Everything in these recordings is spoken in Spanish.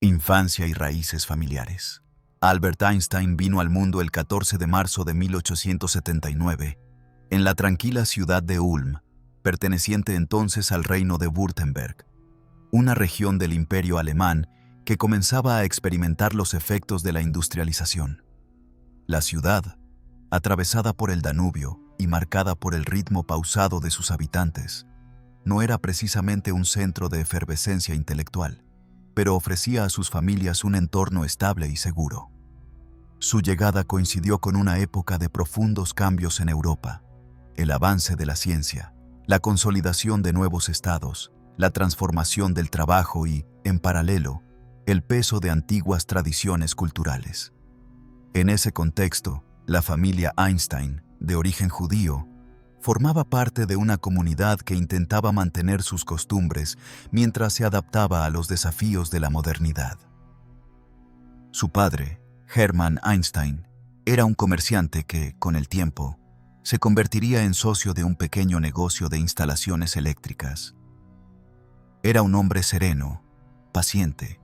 Infancia y raíces familiares. Albert Einstein vino al mundo el 14 de marzo de 1879, en la tranquila ciudad de Ulm, perteneciente entonces al reino de Württemberg, una región del Imperio Alemán que comenzaba a experimentar los efectos de la industrialización. La ciudad, atravesada por el Danubio y marcada por el ritmo pausado de sus habitantes, no era precisamente un centro de efervescencia intelectual, pero ofrecía a sus familias un entorno estable y seguro. Su llegada coincidió con una época de profundos cambios en Europa: el avance de la ciencia, la consolidación de nuevos estados, la transformación del trabajo y, en paralelo, el peso de antiguas tradiciones culturales. En ese contexto, la familia Einstein, de origen judío, formaba parte de una comunidad que intentaba mantener sus costumbres mientras se adaptaba a los desafíos de la modernidad. Su padre, Hermann Einstein, era un comerciante que, con el tiempo, se convertiría en socio de un pequeño negocio de instalaciones eléctricas. Era un hombre sereno, paciente,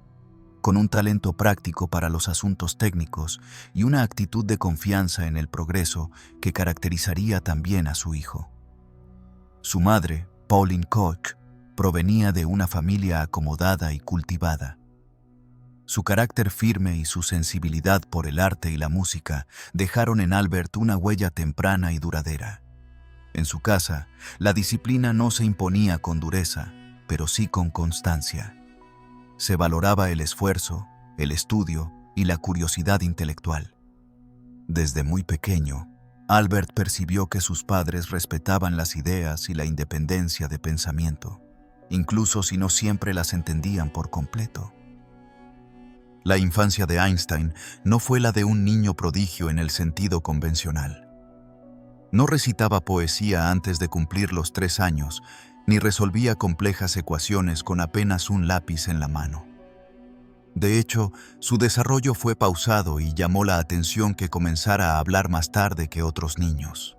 con un talento práctico para los asuntos técnicos y una actitud de confianza en el progreso que caracterizaría también a su hijo. Su madre, Pauline Koch, provenía de una familia acomodada y cultivada. Su carácter firme y su sensibilidad por el arte y la música dejaron en Albert una huella temprana y duradera. En su casa, la disciplina no se imponía con dureza, pero sí con constancia. Se valoraba el esfuerzo, el estudio y la curiosidad intelectual. Desde muy pequeño, Albert percibió que sus padres respetaban las ideas y la independencia de pensamiento, incluso si no siempre las entendían por completo. La infancia de Einstein no fue la de un niño prodigio en el sentido convencional. No recitaba poesía antes de cumplir los 3 años, ni resolvía complejas ecuaciones con apenas un lápiz en la mano. De hecho, su desarrollo fue pausado y llamó la atención que comenzara a hablar más tarde que otros niños.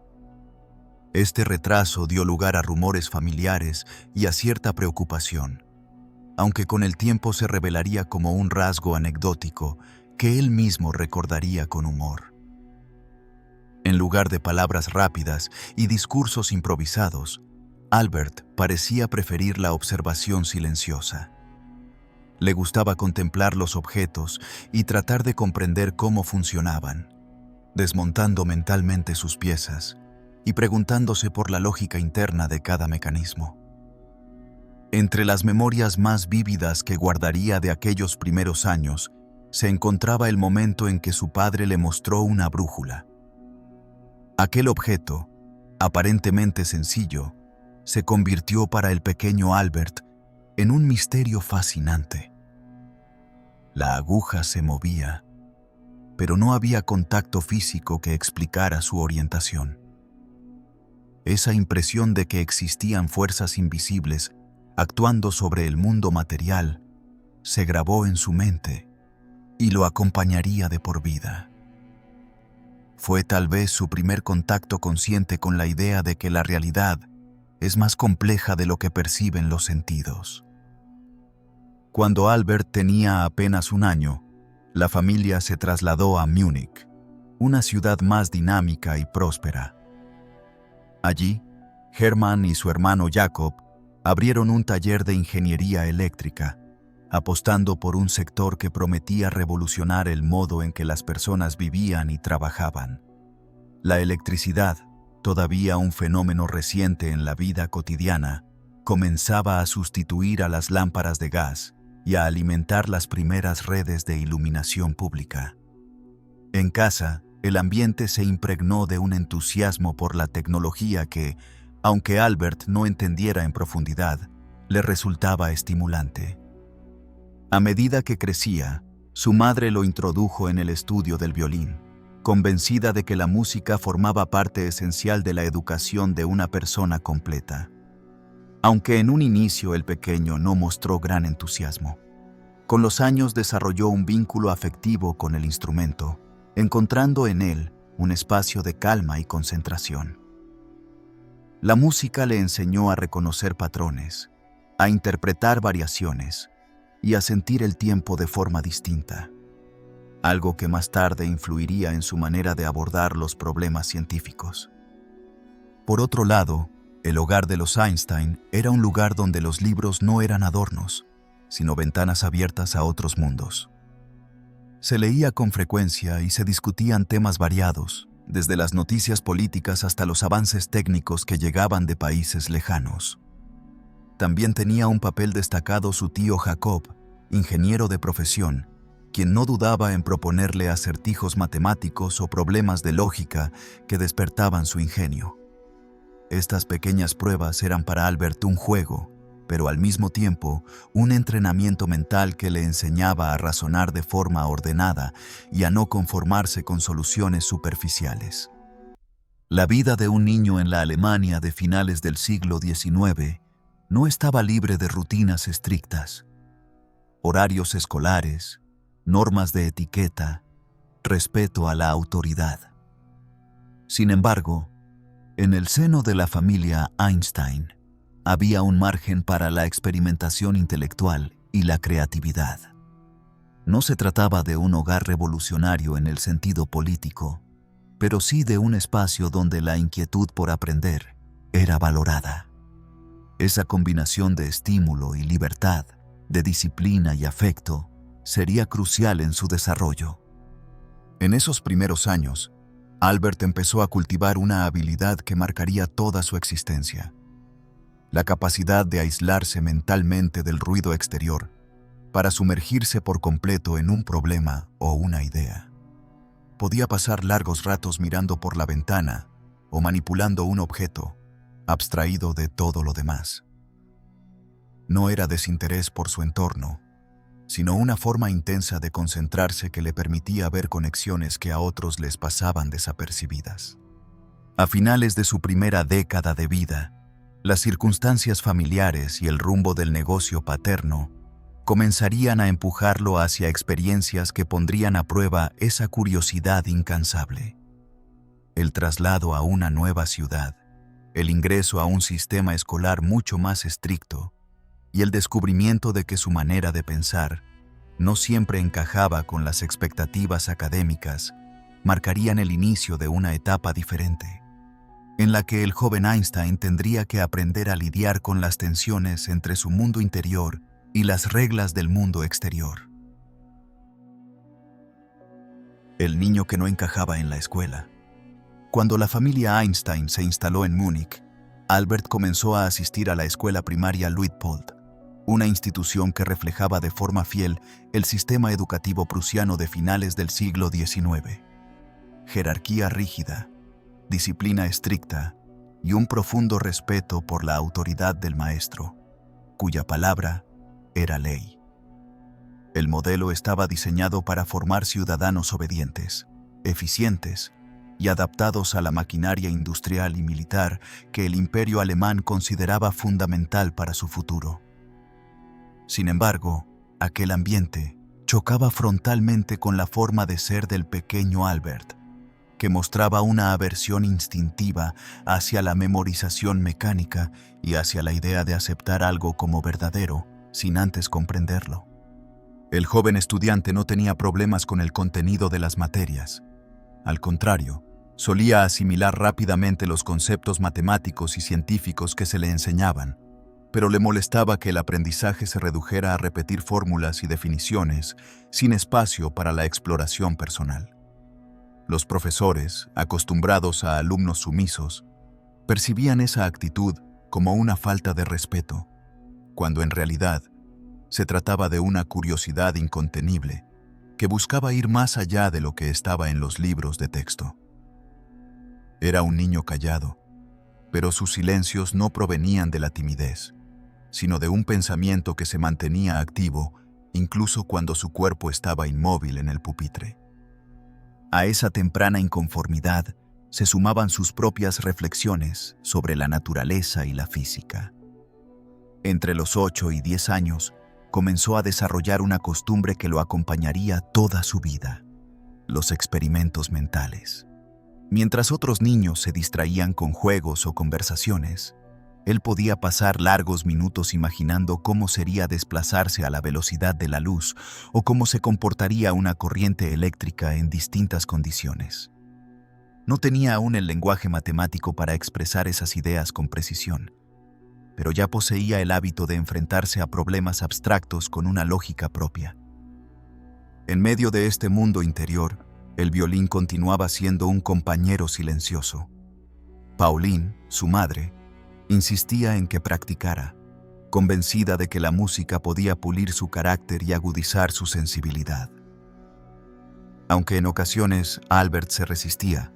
Este retraso dio lugar a rumores familiares y a cierta preocupación, aunque con el tiempo se revelaría como un rasgo anecdótico que él mismo recordaría con humor. En lugar de palabras rápidas y discursos improvisados, Albert parecía preferir la observación silenciosa. Le gustaba contemplar los objetos y tratar de comprender cómo funcionaban, desmontando mentalmente sus piezas y preguntándose por la lógica interna de cada mecanismo. Entre las memorias más vívidas que guardaría de aquellos primeros años, se encontraba el momento en que su padre le mostró una brújula. Aquel objeto, aparentemente sencillo, se convirtió para el pequeño Albert en un misterio fascinante. La aguja se movía, pero no había contacto físico que explicara su orientación. Esa impresión de que existían fuerzas invisibles actuando sobre el mundo material se grabó en su mente y lo acompañaría de por vida. Fue tal vez su primer contacto consciente con la idea de que la realidad es más compleja de lo que perciben los sentidos. Cuando Albert tenía apenas 1 año, la familia se trasladó a Múnich, una ciudad más dinámica y próspera. Allí, Hermann y su hermano Jacob abrieron un taller de ingeniería eléctrica, apostando por un sector que prometía revolucionar el modo en que las personas vivían y trabajaban. La electricidad, todavía un fenómeno reciente en la vida cotidiana, comenzaba a sustituir a las lámparas de gas y a alimentar las primeras redes de iluminación pública. En casa, el ambiente se impregnó de un entusiasmo por la tecnología que, aunque Albert no entendiera en profundidad, le resultaba estimulante. A medida que crecía, su madre lo introdujo en el estudio del violín, convencida de que la música formaba parte esencial de la educación de una persona completa. Aunque en un inicio el pequeño no mostró gran entusiasmo, con los años desarrolló un vínculo afectivo con el instrumento, encontrando en él un espacio de calma y concentración. La música le enseñó a reconocer patrones, a interpretar variaciones y a sentir el tiempo de forma distinta, algo que más tarde influiría en su manera de abordar los problemas científicos. Por otro lado, el hogar de los Einstein era un lugar donde los libros no eran adornos, sino ventanas abiertas a otros mundos. Se leía con frecuencia y se discutían temas variados, desde las noticias políticas hasta los avances técnicos que llegaban de países lejanos. También tenía un papel destacado su tío Jacob, ingeniero de profesión, quien no dudaba en proponerle acertijos matemáticos o problemas de lógica que despertaban su ingenio. Estas pequeñas pruebas eran para Albert un juego, pero al mismo tiempo un entrenamiento mental que le enseñaba a razonar de forma ordenada y a no conformarse con soluciones superficiales. La vida de un niño en la Alemania de finales del siglo XIX no estaba libre de rutinas estrictas, horarios escolares, normas de etiqueta, respeto a la autoridad. Sin embargo, en el seno de la familia Einstein había un margen para la experimentación intelectual y la creatividad. No se trataba de un hogar revolucionario en el sentido político, pero sí de un espacio donde la inquietud por aprender era valorada. Esa combinación de estímulo y libertad, de disciplina y afecto, sería crucial en su desarrollo. En esos primeros años, Albert empezó a cultivar una habilidad que marcaría toda su existencia: la capacidad de aislarse mentalmente del ruido exterior para sumergirse por completo en un problema o una idea. Podía pasar largos ratos mirando por la ventana o manipulando un objeto, abstraído de todo lo demás. No era desinterés por su entorno, sino una forma intensa de concentrarse que le permitía ver conexiones que a otros les pasaban desapercibidas. A finales de su primera década de vida, las circunstancias familiares y el rumbo del negocio paterno comenzarían a empujarlo hacia experiencias que pondrían a prueba esa curiosidad incansable. El traslado a una nueva ciudad, el ingreso a un sistema escolar mucho más estricto y el descubrimiento de que su manera de pensar no siempre encajaba con las expectativas académicas marcarían el inicio de una etapa diferente, en la que el joven Einstein tendría que aprender a lidiar con las tensiones entre su mundo interior y las reglas del mundo exterior. El niño que no encajaba en la escuela. Cuando la familia Einstein se instaló en Múnich, Albert comenzó a asistir a la escuela primaria Luitpold, una institución que reflejaba de forma fiel el sistema educativo prusiano de finales del siglo XIX. Jerarquía rígida, disciplina estricta y un profundo respeto por la autoridad del maestro, cuya palabra era ley. El modelo estaba diseñado para formar ciudadanos obedientes, eficientes y adaptados a la maquinaria industrial y militar que el imperio alemán consideraba fundamental para su futuro. Sin embargo, aquel ambiente chocaba frontalmente con la forma de ser del pequeño Albert, que mostraba una aversión instintiva hacia la memorización mecánica y hacia la idea de aceptar algo como verdadero sin antes comprenderlo. El joven estudiante no tenía problemas con el contenido de las materias. Al contrario, solía asimilar rápidamente los conceptos matemáticos y científicos que se le enseñaban, pero le molestaba que el aprendizaje se redujera a repetir fórmulas y definiciones sin espacio para la exploración personal. Los profesores, acostumbrados a alumnos sumisos, percibían esa actitud como una falta de respeto, cuando en realidad se trataba de una curiosidad incontenible que buscaba ir más allá de lo que estaba en los libros de texto. Era un niño callado, pero sus silencios no provenían de la timidez, sino de un pensamiento que se mantenía activo incluso cuando su cuerpo estaba inmóvil en el pupitre. A esa temprana inconformidad se sumaban sus propias reflexiones sobre la naturaleza y la física. Entre los 8 y 10 años, comenzó a desarrollar una costumbre que lo acompañaría toda su vida: los experimentos mentales. Mientras otros niños se distraían con juegos o conversaciones, Él podía pasar largos minutos imaginando cómo sería desplazarse a la velocidad de la luz o cómo se comportaría una corriente eléctrica en distintas condiciones. No tenía aún el lenguaje matemático para expresar esas ideas con precisión, pero ya poseía el hábito de enfrentarse a problemas abstractos con una lógica propia. En medio de este mundo interior, el violín continuaba siendo un compañero silencioso. Pauline, su madre, insistía en que practicara, convencida de que la música podía pulir su carácter y agudizar su sensibilidad. Aunque en ocasiones Albert se resistía,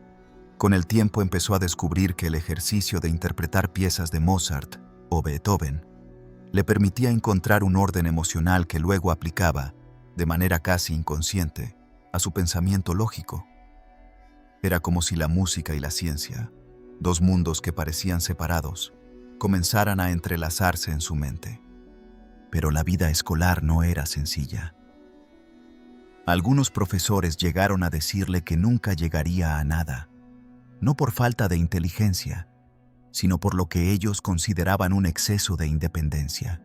con el tiempo empezó a descubrir que el ejercicio de interpretar piezas de Mozart o Beethoven le permitía encontrar un orden emocional que luego aplicaba, de manera casi inconsciente, a su pensamiento lógico. Era como si la música y la ciencia, dos mundos que parecían separados, comenzaran a entrelazarse en su mente. Pero la vida escolar no era sencilla. Algunos profesores llegaron a decirle que nunca llegaría a nada, no por falta de inteligencia, sino por lo que ellos consideraban un exceso de independencia.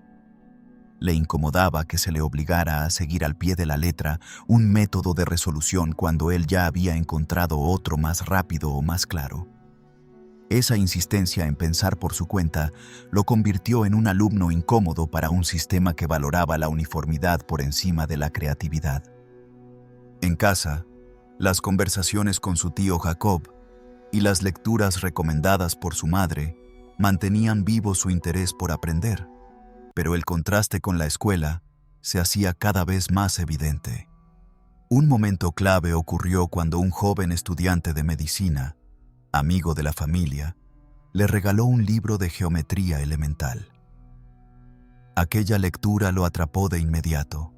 Le incomodaba que se le obligara a seguir al pie de la letra un método de resolución cuando él ya había encontrado otro más rápido o más claro. Esa insistencia en pensar por su cuenta lo convirtió en un alumno incómodo para un sistema que valoraba la uniformidad por encima de la creatividad. En casa, las conversaciones con su tío Jacob y las lecturas recomendadas por su madre mantenían vivo su interés por aprender, pero el contraste con la escuela se hacía cada vez más evidente. Un momento clave ocurrió cuando un joven estudiante de medicina, amigo de la familia, le regaló un libro de geometría elemental. Aquella lectura lo atrapó de inmediato.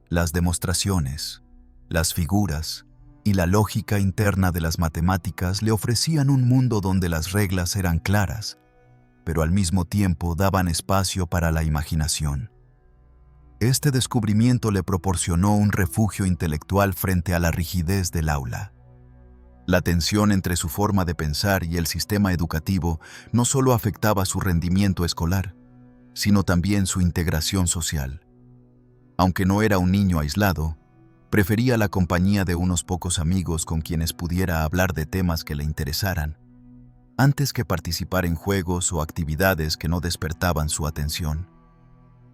Las demostraciones, las figuras y la lógica interna de las matemáticas le ofrecían un mundo donde las reglas eran claras, pero al mismo tiempo daban espacio para la imaginación. Este descubrimiento le proporcionó un refugio intelectual frente a la rigidez del aula. La tensión entre su forma de pensar y el sistema educativo no solo afectaba su rendimiento escolar, sino también su integración social. Aunque no era un niño aislado, prefería la compañía de unos pocos amigos con quienes pudiera hablar de temas que le interesaran, antes que participar en juegos o actividades que no despertaban su atención.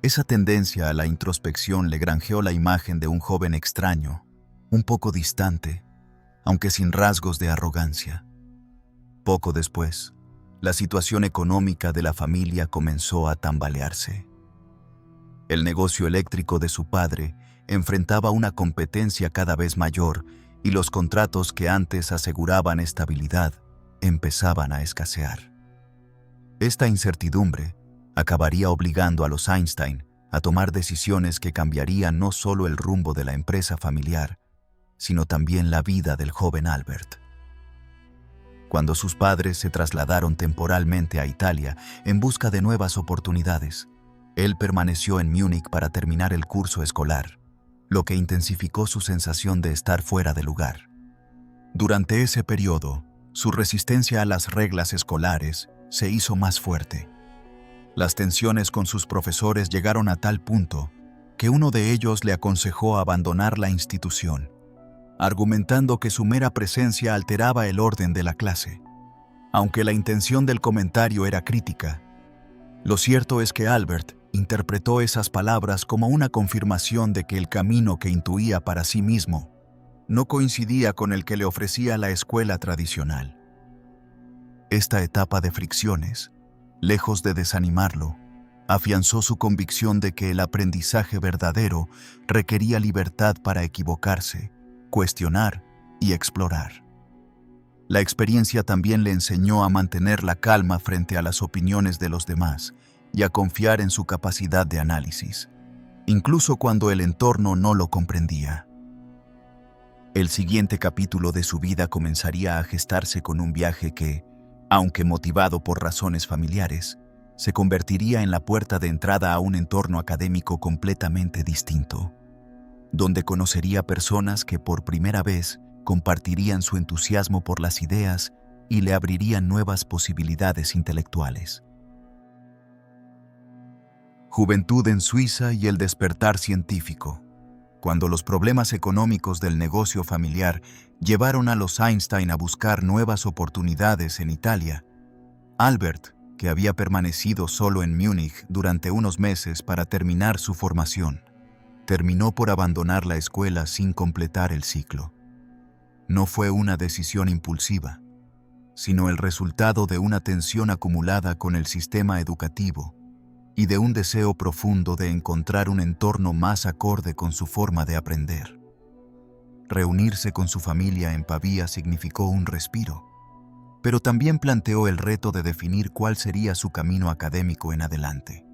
Esa tendencia a la introspección le granjeó la imagen de un joven extraño, un poco distante, aunque sin rasgos de arrogancia. Poco después, la situación económica de la familia comenzó a tambalearse. El negocio eléctrico de su padre enfrentaba una competencia cada vez mayor y los contratos que antes aseguraban estabilidad empezaban a escasear. Esta incertidumbre acabaría obligando a los Einstein a tomar decisiones que cambiarían no solo el rumbo de la empresa familiar, sino también la vida del joven Albert. Cuando sus padres se trasladaron temporalmente a Italia en busca de nuevas oportunidades, él permaneció en Múnich para terminar el curso escolar, lo que intensificó su sensación de estar fuera de lugar. Durante ese periodo, su resistencia a las reglas escolares se hizo más fuerte. Las tensiones con sus profesores llegaron a tal punto que uno de ellos le aconsejó abandonar la institución, argumentando que su mera presencia alteraba el orden de la clase. Aunque la intención del comentario era crítica, lo cierto es que Albert interpretó esas palabras como una confirmación de que el camino que intuía para sí mismo no coincidía con el que le ofrecía la escuela tradicional. Esta etapa de fricciones, lejos de desanimarlo, afianzó su convicción de que el aprendizaje verdadero requería libertad para equivocarse, cuestionar y explorar. La experiencia también le enseñó a mantener la calma frente a las opiniones de los demás y a confiar en su capacidad de análisis, incluso cuando el entorno no lo comprendía. El siguiente capítulo de su vida comenzaría a gestarse con un viaje que, aunque motivado por razones familiares, se convertiría en la puerta de entrada a un entorno académico completamente distinto, donde conocería personas que por primera vez compartirían su entusiasmo por las ideas y le abrirían nuevas posibilidades intelectuales. Juventud en Suiza y el despertar científico. Cuando los problemas económicos del negocio familiar llevaron a los Einstein a buscar nuevas oportunidades en Italia, Albert, que había permanecido solo en Múnich durante unos meses para terminar su formación, terminó por abandonar la escuela sin completar el ciclo. No fue una decisión impulsiva, sino el resultado de una tensión acumulada con el sistema educativo y de un deseo profundo de encontrar un entorno más acorde con su forma de aprender. Reunirse con su familia en Pavía significó un respiro, pero también planteó el reto de definir cuál sería su camino académico en adelante.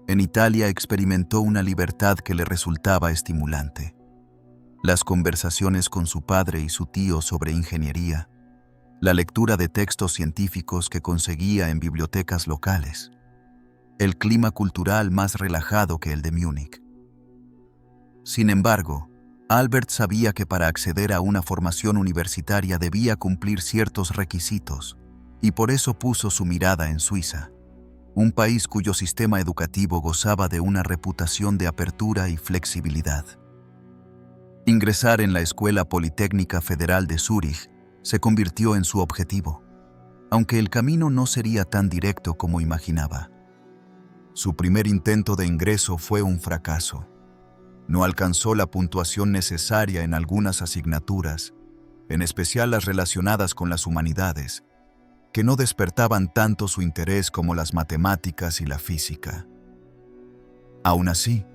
En Italia experimentó una libertad que le resultaba estimulante. Las conversaciones con su padre y su tío sobre ingeniería, la lectura de textos científicos que conseguía en bibliotecas locales, el clima cultural más relajado que el de Múnich. Sin embargo, Albert sabía que para acceder a una formación universitaria debía cumplir ciertos requisitos, y por eso puso su mirada en Suiza, un país cuyo sistema educativo gozaba de una reputación de apertura y flexibilidad. Ingresar en la Escuela Politécnica Federal de Zúrich se convirtió en su objetivo, aunque el camino no sería tan directo como imaginaba. Su primer intento de ingreso fue un fracaso. No alcanzó la puntuación necesaria en algunas asignaturas, en especial las relacionadas con las humanidades, que no despertaban tanto su interés como las matemáticas y la física. Aún así,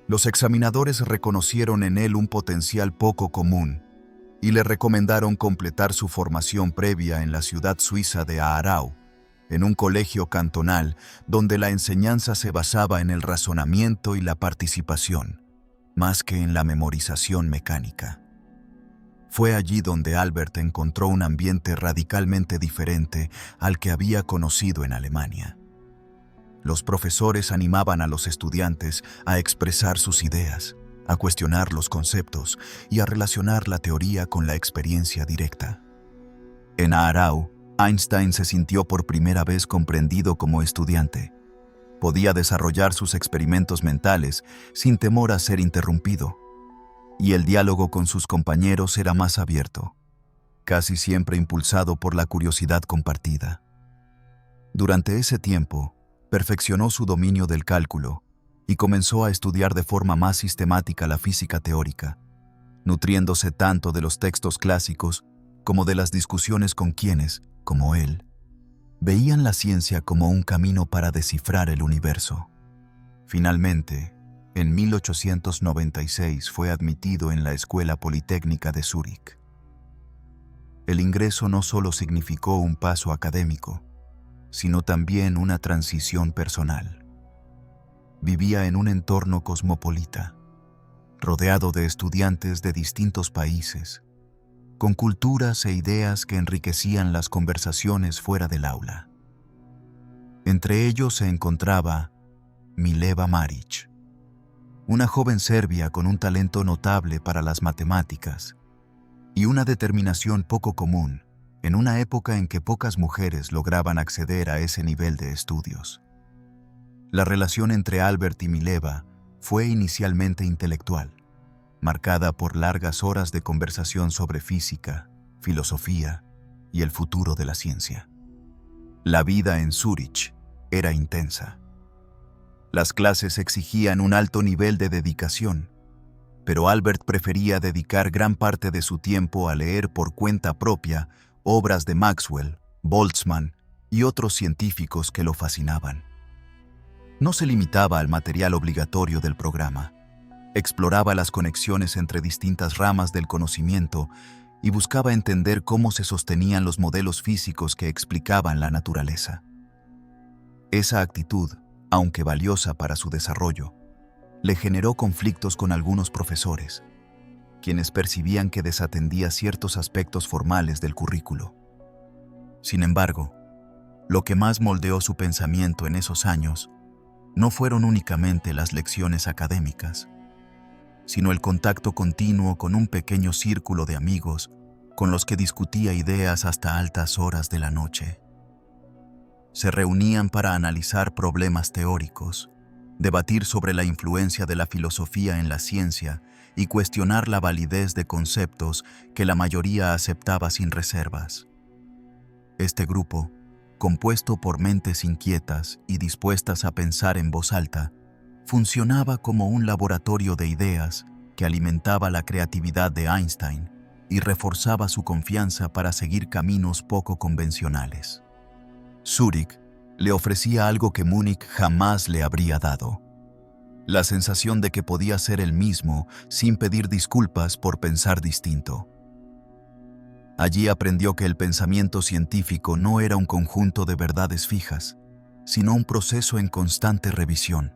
los examinadores reconocieron en él un potencial poco común y le recomendaron completar su formación previa en la ciudad suiza de Aarau, en un colegio cantonal donde la enseñanza se basaba en el razonamiento y la participación, más que en la memorización mecánica. Fue allí donde Albert encontró un ambiente radicalmente diferente al que había conocido en Alemania. Los profesores animaban a los estudiantes a expresar sus ideas, a cuestionar los conceptos y a relacionar la teoría con la experiencia directa. En Aarau, Einstein se sintió por primera vez comprendido como estudiante. Podía desarrollar sus experimentos mentales sin temor a ser interrumpido, y el diálogo con sus compañeros era más abierto, casi siempre impulsado por la curiosidad compartida. Durante ese tiempo, perfeccionó su dominio del cálculo y comenzó a estudiar de forma más sistemática la física teórica, nutriéndose tanto de los textos clásicos como de las discusiones con quienes, como él, veían la ciencia como un camino para descifrar el universo. Finalmente, en 1896 fue admitido en la Escuela Politécnica de Zúrich. El ingreso no solo significó un paso académico, sino también una transición personal. Vivía en un entorno cosmopolita, rodeado de estudiantes de distintos países, con culturas e ideas que enriquecían las conversaciones fuera del aula. Entre ellos se encontraba Mileva Marić, una joven serbia con un talento notable para las matemáticas y una determinación poco común en una época en que pocas mujeres lograban acceder a ese nivel de estudios. La relación entre Albert y Mileva fue inicialmente intelectual, marcada por largas horas de conversación sobre física, filosofía y el futuro de la ciencia. La vida en Zúrich era intensa. Las clases exigían un alto nivel de dedicación, pero Albert prefería dedicar gran parte de su tiempo a leer por cuenta propia obras de Maxwell, Boltzmann y otros científicos que lo fascinaban. No se limitaba al material obligatorio del programa. Exploraba las conexiones entre distintas ramas del conocimiento y buscaba entender cómo se sostenían los modelos físicos que explicaban la naturaleza. Esa actitud, aunque valiosa para su desarrollo, le generó conflictos con algunos profesores, quienes percibían que desatendía ciertos aspectos formales del currículo. Sin embargo, lo que más moldeó su pensamiento en esos años no fueron únicamente las lecciones académicas, sino el contacto continuo con un pequeño círculo de amigos con los que discutía ideas hasta altas horas de la noche. Se reunían para analizar problemas teóricos, debatir sobre la influencia de la filosofía en la ciencia y cuestionar la validez de conceptos que la mayoría aceptaba sin reservas. Este grupo, compuesto por mentes inquietas y dispuestas a pensar en voz alta, funcionaba como un laboratorio de ideas que alimentaba la creatividad de Einstein y reforzaba su confianza para seguir caminos poco convencionales. Zúrich le ofrecía algo que Múnich jamás le habría dado: la sensación de que podía ser él mismo sin pedir disculpas por pensar distinto. Allí aprendió que el pensamiento científico no era un conjunto de verdades fijas, sino un proceso en constante revisión,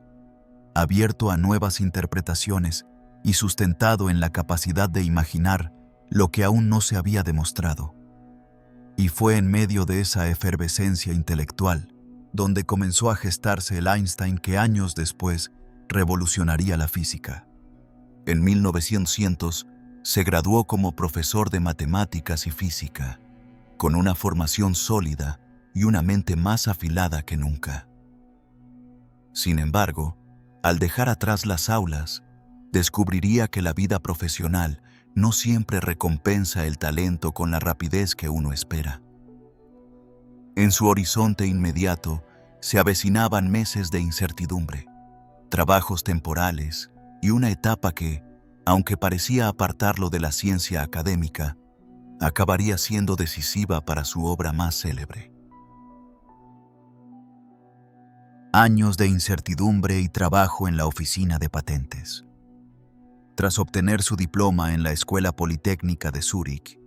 abierto a nuevas interpretaciones y sustentado en la capacidad de imaginar lo que aún no se había demostrado. Y fue en medio de esa efervescencia intelectual donde comenzó a gestarse el Einstein que años después revolucionaría la física. En 1900 se graduó como profesor de matemáticas y física, con una formación sólida y una mente más afilada que nunca. Sin embargo, al dejar atrás las aulas, descubriría que la vida profesional no siempre recompensa el talento con la rapidez que uno espera. En su horizonte inmediato se avecinaban meses de incertidumbre, trabajos temporales y una etapa que, aunque parecía apartarlo de la ciencia académica, acabaría siendo decisiva para su obra más célebre. Años de incertidumbre y trabajo en la oficina de patentes. Tras obtener su diploma en la Escuela Politécnica de Zúrich,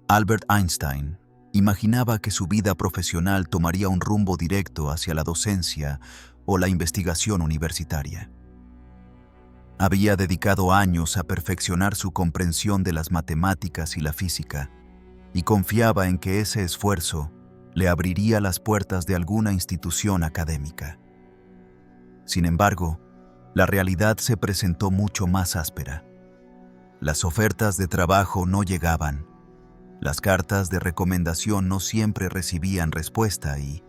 Albert Einstein imaginaba que su vida profesional tomaría un rumbo directo hacia la docencia o la investigación universitaria. Había dedicado años a perfeccionar su comprensión de las matemáticas y la física, y confiaba en que ese esfuerzo le abriría las puertas de alguna institución académica. Sin embargo, la realidad se presentó mucho más áspera. Las ofertas de trabajo no llegaban. Las cartas de recomendación no siempre recibían respuesta y,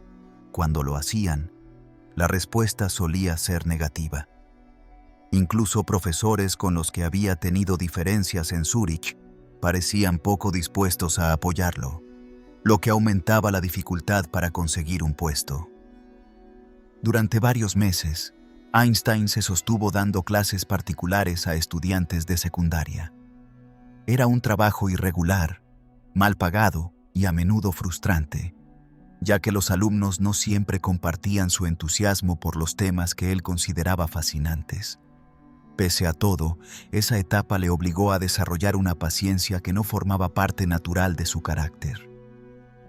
cuando lo hacían, la respuesta solía ser negativa. Incluso profesores con los que había tenido diferencias en Zúrich parecían poco dispuestos a apoyarlo, lo que aumentaba la dificultad para conseguir un puesto. Durante varios meses, Einstein se sostuvo dando clases particulares a estudiantes de secundaria. Era un trabajo irregular, mal pagado y a menudo frustrante, ya que los alumnos no siempre compartían su entusiasmo por los temas que él consideraba fascinantes. Pese a todo, esa etapa le obligó a desarrollar una paciencia que no formaba parte natural de su carácter.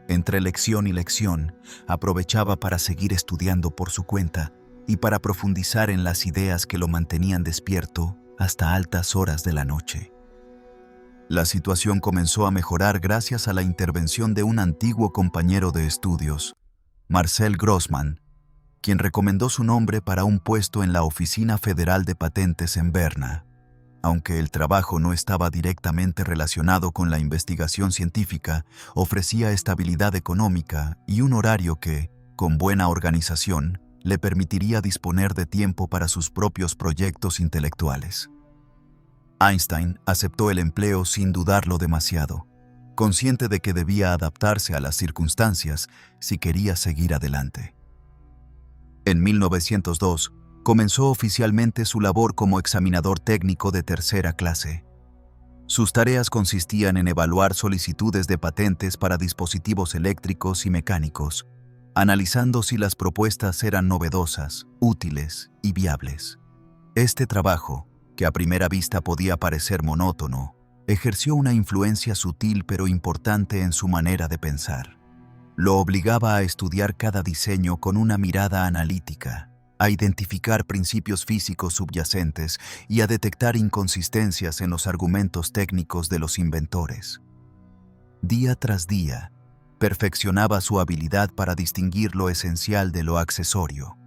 Entre lección y lección, aprovechaba para seguir estudiando por su cuenta y para profundizar en las ideas que lo mantenían despierto hasta altas horas de la noche. La situación comenzó a mejorar gracias a la intervención de un antiguo compañero de estudios, Marcel Grossmann, quien recomendó su nombre para un puesto en la Oficina Federal de Patentes en Berna. Aunque el trabajo no estaba directamente relacionado con la investigación científica, ofrecía estabilidad económica y un horario que, con buena organización, le permitiría disponer de tiempo para sus propios proyectos intelectuales. Einstein aceptó el empleo sin dudarlo demasiado, consciente de que debía adaptarse a las circunstancias si quería seguir adelante. En 1902, comenzó oficialmente su labor como examinador técnico de tercera clase. Sus tareas consistían en evaluar solicitudes de patentes para dispositivos eléctricos y mecánicos, analizando si las propuestas eran novedosas, útiles y viables. Este trabajo, que a primera vista podía parecer monótono, ejerció una influencia sutil pero importante en su manera de pensar. Lo obligaba a estudiar cada diseño con una mirada analítica, a identificar principios físicos subyacentes y a detectar inconsistencias en los argumentos técnicos de los inventores. Día tras día, perfeccionaba su habilidad para distinguir lo esencial de lo accesorio,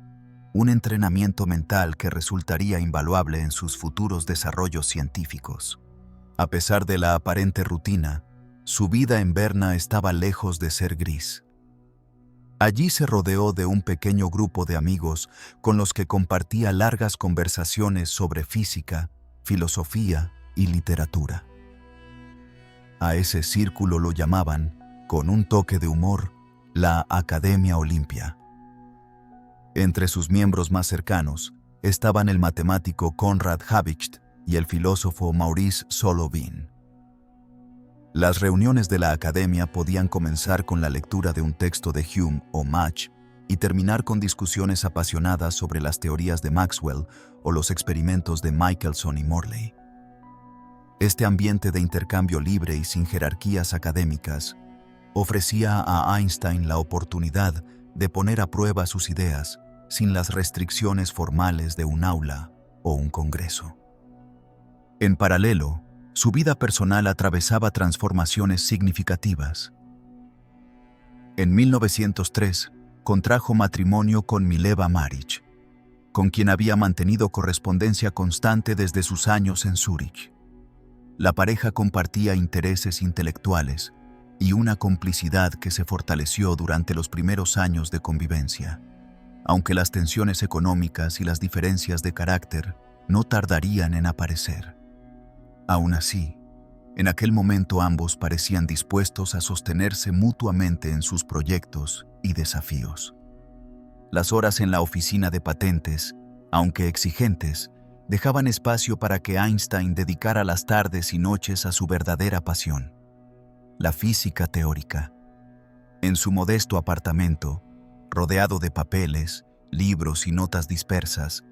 un entrenamiento mental que resultaría invaluable en sus futuros desarrollos científicos. A pesar de la aparente rutina, su vida en Berna estaba lejos de ser gris. Allí se rodeó de un pequeño grupo de amigos con los que compartía largas conversaciones sobre física, filosofía y literatura. A ese círculo lo llamaban, con un toque de humor, la Academia Olimpia. Entre sus miembros más cercanos estaban el matemático Konrad Habicht y el filósofo Maurice Solovin. Las reuniones de la academia podían comenzar con la lectura de un texto de Hume o Mach y terminar con discusiones apasionadas sobre las teorías de Maxwell o los experimentos de Michelson y Morley. Este ambiente de intercambio libre y sin jerarquías académicas ofrecía a Einstein la oportunidad de poner a prueba sus ideas sin las restricciones formales de un aula o un congreso. En paralelo, su vida personal atravesaba transformaciones significativas. En 1903, contrajo matrimonio con Mileva Maric, con quien había mantenido correspondencia constante desde sus años en Zúrich. La pareja compartía intereses intelectuales y una complicidad que se fortaleció durante los primeros años de convivencia, aunque las tensiones económicas y las diferencias de carácter no tardarían en aparecer. Aún así, en aquel momento ambos parecían dispuestos a sostenerse mutuamente en sus proyectos y desafíos. Las horas en la oficina de patentes, aunque exigentes, dejaban espacio para que Einstein dedicara las tardes y noches a su verdadera pasión, la física teórica. En su modesto apartamento, rodeado de papeles, libros y notas dispersas,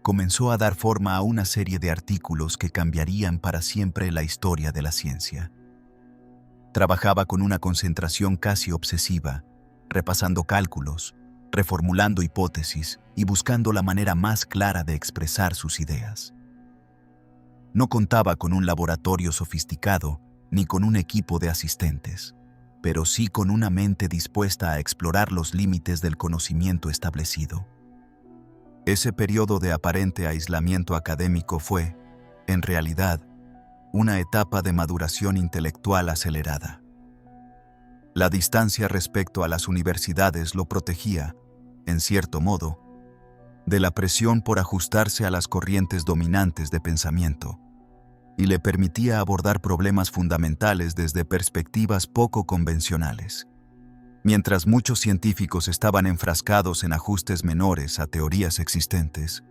comenzó a dar forma a una serie de artículos que cambiarían para siempre la historia de la ciencia. Trabajaba con una concentración casi obsesiva, repasando cálculos, reformulando hipótesis y buscando la manera más clara de expresar sus ideas. No contaba con un laboratorio sofisticado ni con un equipo de asistentes, pero sí con una mente dispuesta a explorar los límites del conocimiento establecido. Ese periodo de aparente aislamiento académico fue, en realidad, una etapa de maduración intelectual acelerada. La distancia respecto a las universidades lo protegía, en cierto modo, de la presión por ajustarse a las corrientes dominantes de pensamiento, y le permitía abordar problemas fundamentales desde perspectivas poco convencionales. Mientras muchos científicos estaban enfrascados en ajustes menores a teorías existentes,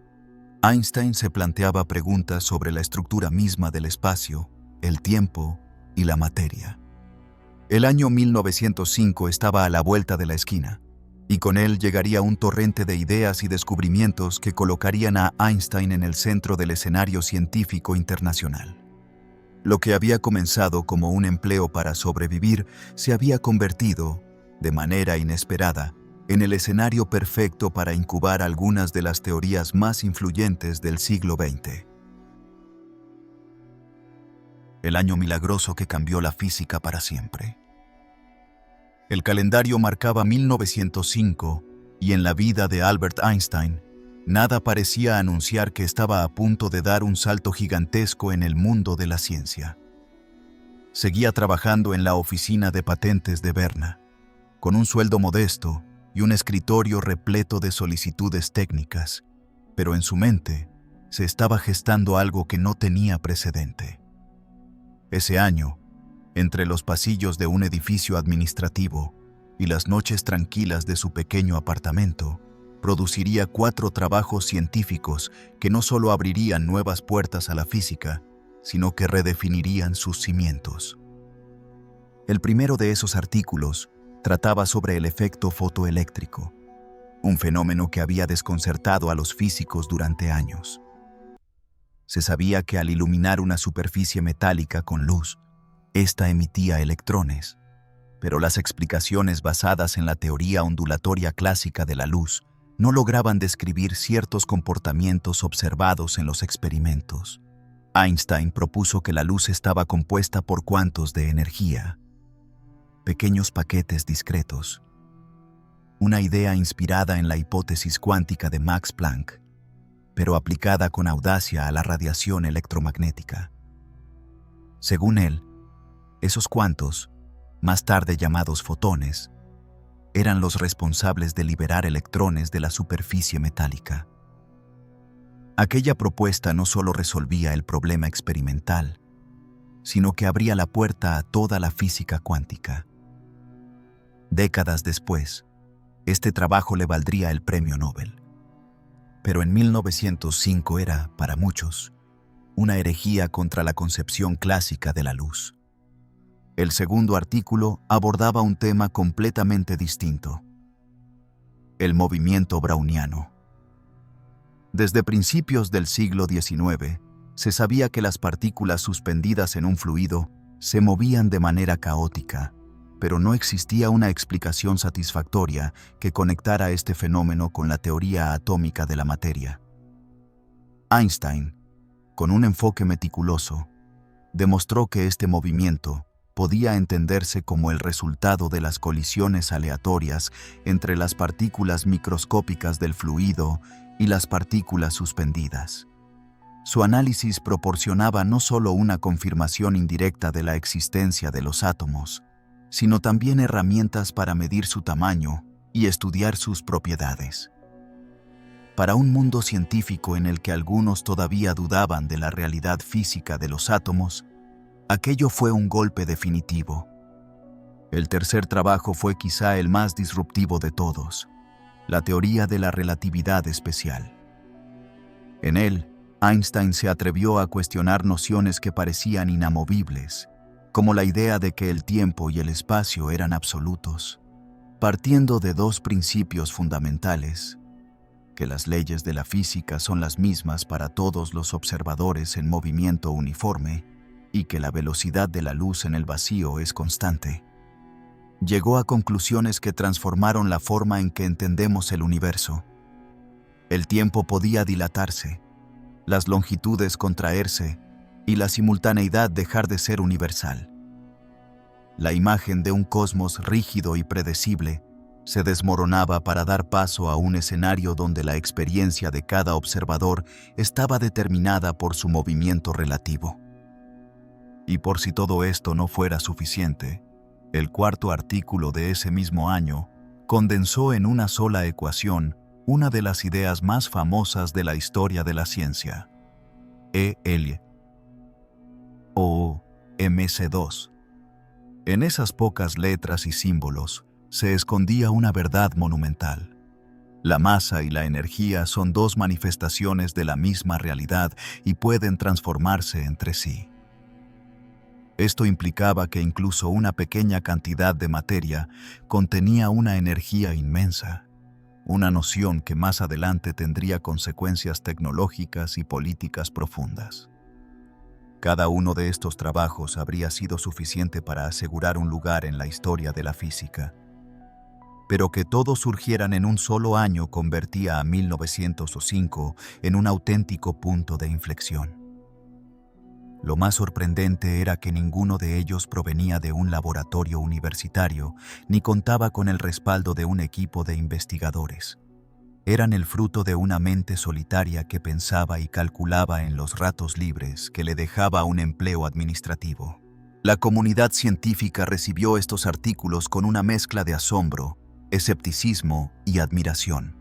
Einstein se planteaba preguntas sobre la estructura misma del espacio, el tiempo y la materia. El año 1905 estaba a la vuelta de la esquina, y con él llegaría un torrente de ideas y descubrimientos que colocarían a Einstein en el centro del escenario científico internacional. Lo que había comenzado como un empleo para sobrevivir se había convertido, de manera inesperada, en el escenario perfecto para incubar algunas de las teorías más influyentes del siglo XX. El año milagroso que cambió la física para siempre. El calendario marcaba 1905 y en la vida de Albert Einstein, nada parecía anunciar que estaba a punto de dar un salto gigantesco en el mundo de la ciencia. Seguía trabajando en la oficina de patentes de Berna, con un sueldo modesto y un escritorio repleto de solicitudes técnicas, pero en su mente se estaba gestando algo que no tenía precedente. Ese año, entre los pasillos de un edificio administrativo y las noches tranquilas de su pequeño apartamento, produciría 4 trabajos científicos que no solo abrirían nuevas puertas a la física, sino que redefinirían sus cimientos. El primero de esos artículos trataba sobre el efecto fotoeléctrico, un fenómeno que había desconcertado a los físicos durante años. Se sabía que al iluminar una superficie metálica con luz, ésta emitía electrones, pero las explicaciones basadas en la teoría ondulatoria clásica de la luz no lograban describir ciertos comportamientos observados en los experimentos. Einstein propuso que la luz estaba compuesta por cuantos de energía, pequeños paquetes discretos, una idea inspirada en la hipótesis cuántica de Max Planck, pero aplicada con audacia a la radiación electromagnética. Según él, esos cuantos, más tarde llamados fotones, eran los responsables de liberar electrones de la superficie metálica. Aquella propuesta no solo resolvía el problema experimental, sino que abría la puerta a toda la física cuántica. Décadas después, este trabajo le valdría el premio Nobel. Pero en 1905 era, para muchos, una herejía contra la concepción clásica de la luz. El segundo artículo abordaba un tema completamente distinto: el movimiento browniano. Desde principios del siglo XIX, se sabía que las partículas suspendidas en un fluido se movían de manera caótica, pero no existía una explicación satisfactoria que conectara este fenómeno con la teoría atómica de la materia. Einstein, con un enfoque meticuloso, demostró que este movimiento podía entenderse como el resultado de las colisiones aleatorias entre las partículas microscópicas del fluido y las partículas suspendidas. Su análisis proporcionaba no solo una confirmación indirecta de la existencia de los átomos, sino también herramientas para medir su tamaño y estudiar sus propiedades. Para un mundo científico en el que algunos todavía dudaban de la realidad física de los átomos, aquello fue un golpe definitivo. El tercer trabajo fue quizá el más disruptivo de todos: la teoría de la relatividad especial. En él, Einstein se atrevió a cuestionar nociones que parecían inamovibles, como la idea de que el tiempo y el espacio eran absolutos, partiendo de dos principios fundamentales: que las leyes de la física son las mismas para todos los observadores en movimiento uniforme y que la velocidad de la luz en el vacío es constante. Llegó a conclusiones que transformaron la forma en que entendemos el universo. El tiempo podía dilatarse, las longitudes contraerse y la simultaneidad dejar de ser universal. La imagen de un cosmos rígido y predecible se desmoronaba para dar paso a un escenario donde la experiencia de cada observador estaba determinada por su movimiento relativo. Y por si todo esto no fuera suficiente, el cuarto artículo de ese mismo año condensó en una sola ecuación una de las ideas más famosas de la historia de la ciencia: E-L o MC2. En esas pocas letras y símbolos se escondía una verdad monumental. La masa y la energía son dos manifestaciones de la misma realidad y pueden transformarse entre sí. Esto implicaba que incluso una pequeña cantidad de materia contenía una energía inmensa, una noción que más adelante tendría consecuencias tecnológicas y políticas profundas. Cada uno de estos trabajos habría sido suficiente para asegurar un lugar en la historia de la física. Pero que todos surgieran en un solo año convertía a 1905 en un auténtico punto de inflexión. Lo más sorprendente era que ninguno de ellos provenía de un laboratorio universitario ni contaba con el respaldo de un equipo de investigadores. Eran el fruto de una mente solitaria que pensaba y calculaba en los ratos libres que le dejaba un empleo administrativo. La comunidad científica recibió estos artículos con una mezcla de asombro, escepticismo y admiración.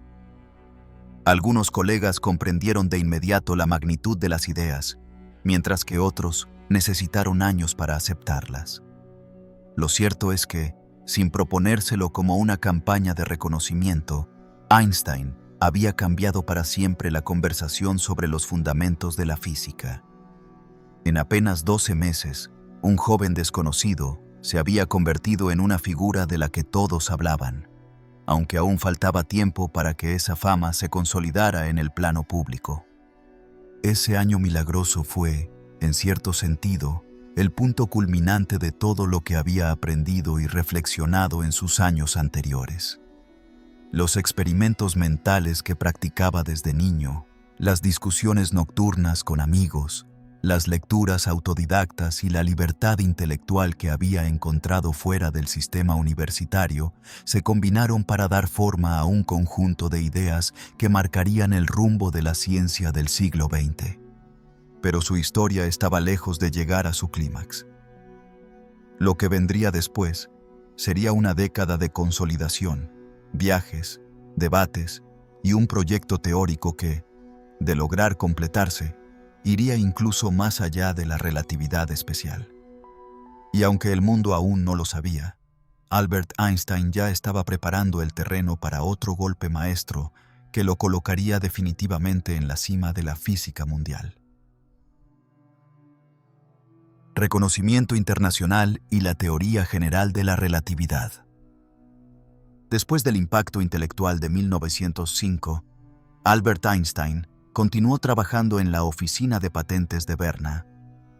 Algunos colegas comprendieron de inmediato la magnitud de las ideas, mientras que otros necesitaron años para aceptarlas. Lo cierto es que, sin proponérselo como una campaña de reconocimiento, Einstein había cambiado para siempre la conversación sobre los fundamentos de la física. En apenas 12 meses, un joven desconocido se había convertido en una figura de la que todos hablaban, aunque aún faltaba tiempo para que esa fama se consolidara en el plano público. Ese año milagroso fue, en cierto sentido, el punto culminante de todo lo que había aprendido y reflexionado en sus años anteriores. Los experimentos mentales que practicaba desde niño, las discusiones nocturnas con amigos, las lecturas autodidactas y la libertad intelectual que había encontrado fuera del sistema universitario se combinaron para dar forma a un conjunto de ideas que marcarían el rumbo de la ciencia del siglo XX. Pero su historia estaba lejos de llegar a su clímax. Lo que vendría después sería una década de consolidación, viajes, debates y un proyecto teórico que, de lograr completarse, iría incluso más allá de la relatividad especial. Y aunque el mundo aún no lo sabía, Albert Einstein ya estaba preparando el terreno para otro golpe maestro que lo colocaría definitivamente en la cima de la física mundial. Reconocimiento internacional y la teoría general de la relatividad. Después del impacto intelectual de 1905, Albert Einstein continuó trabajando en la oficina de patentes de Berna,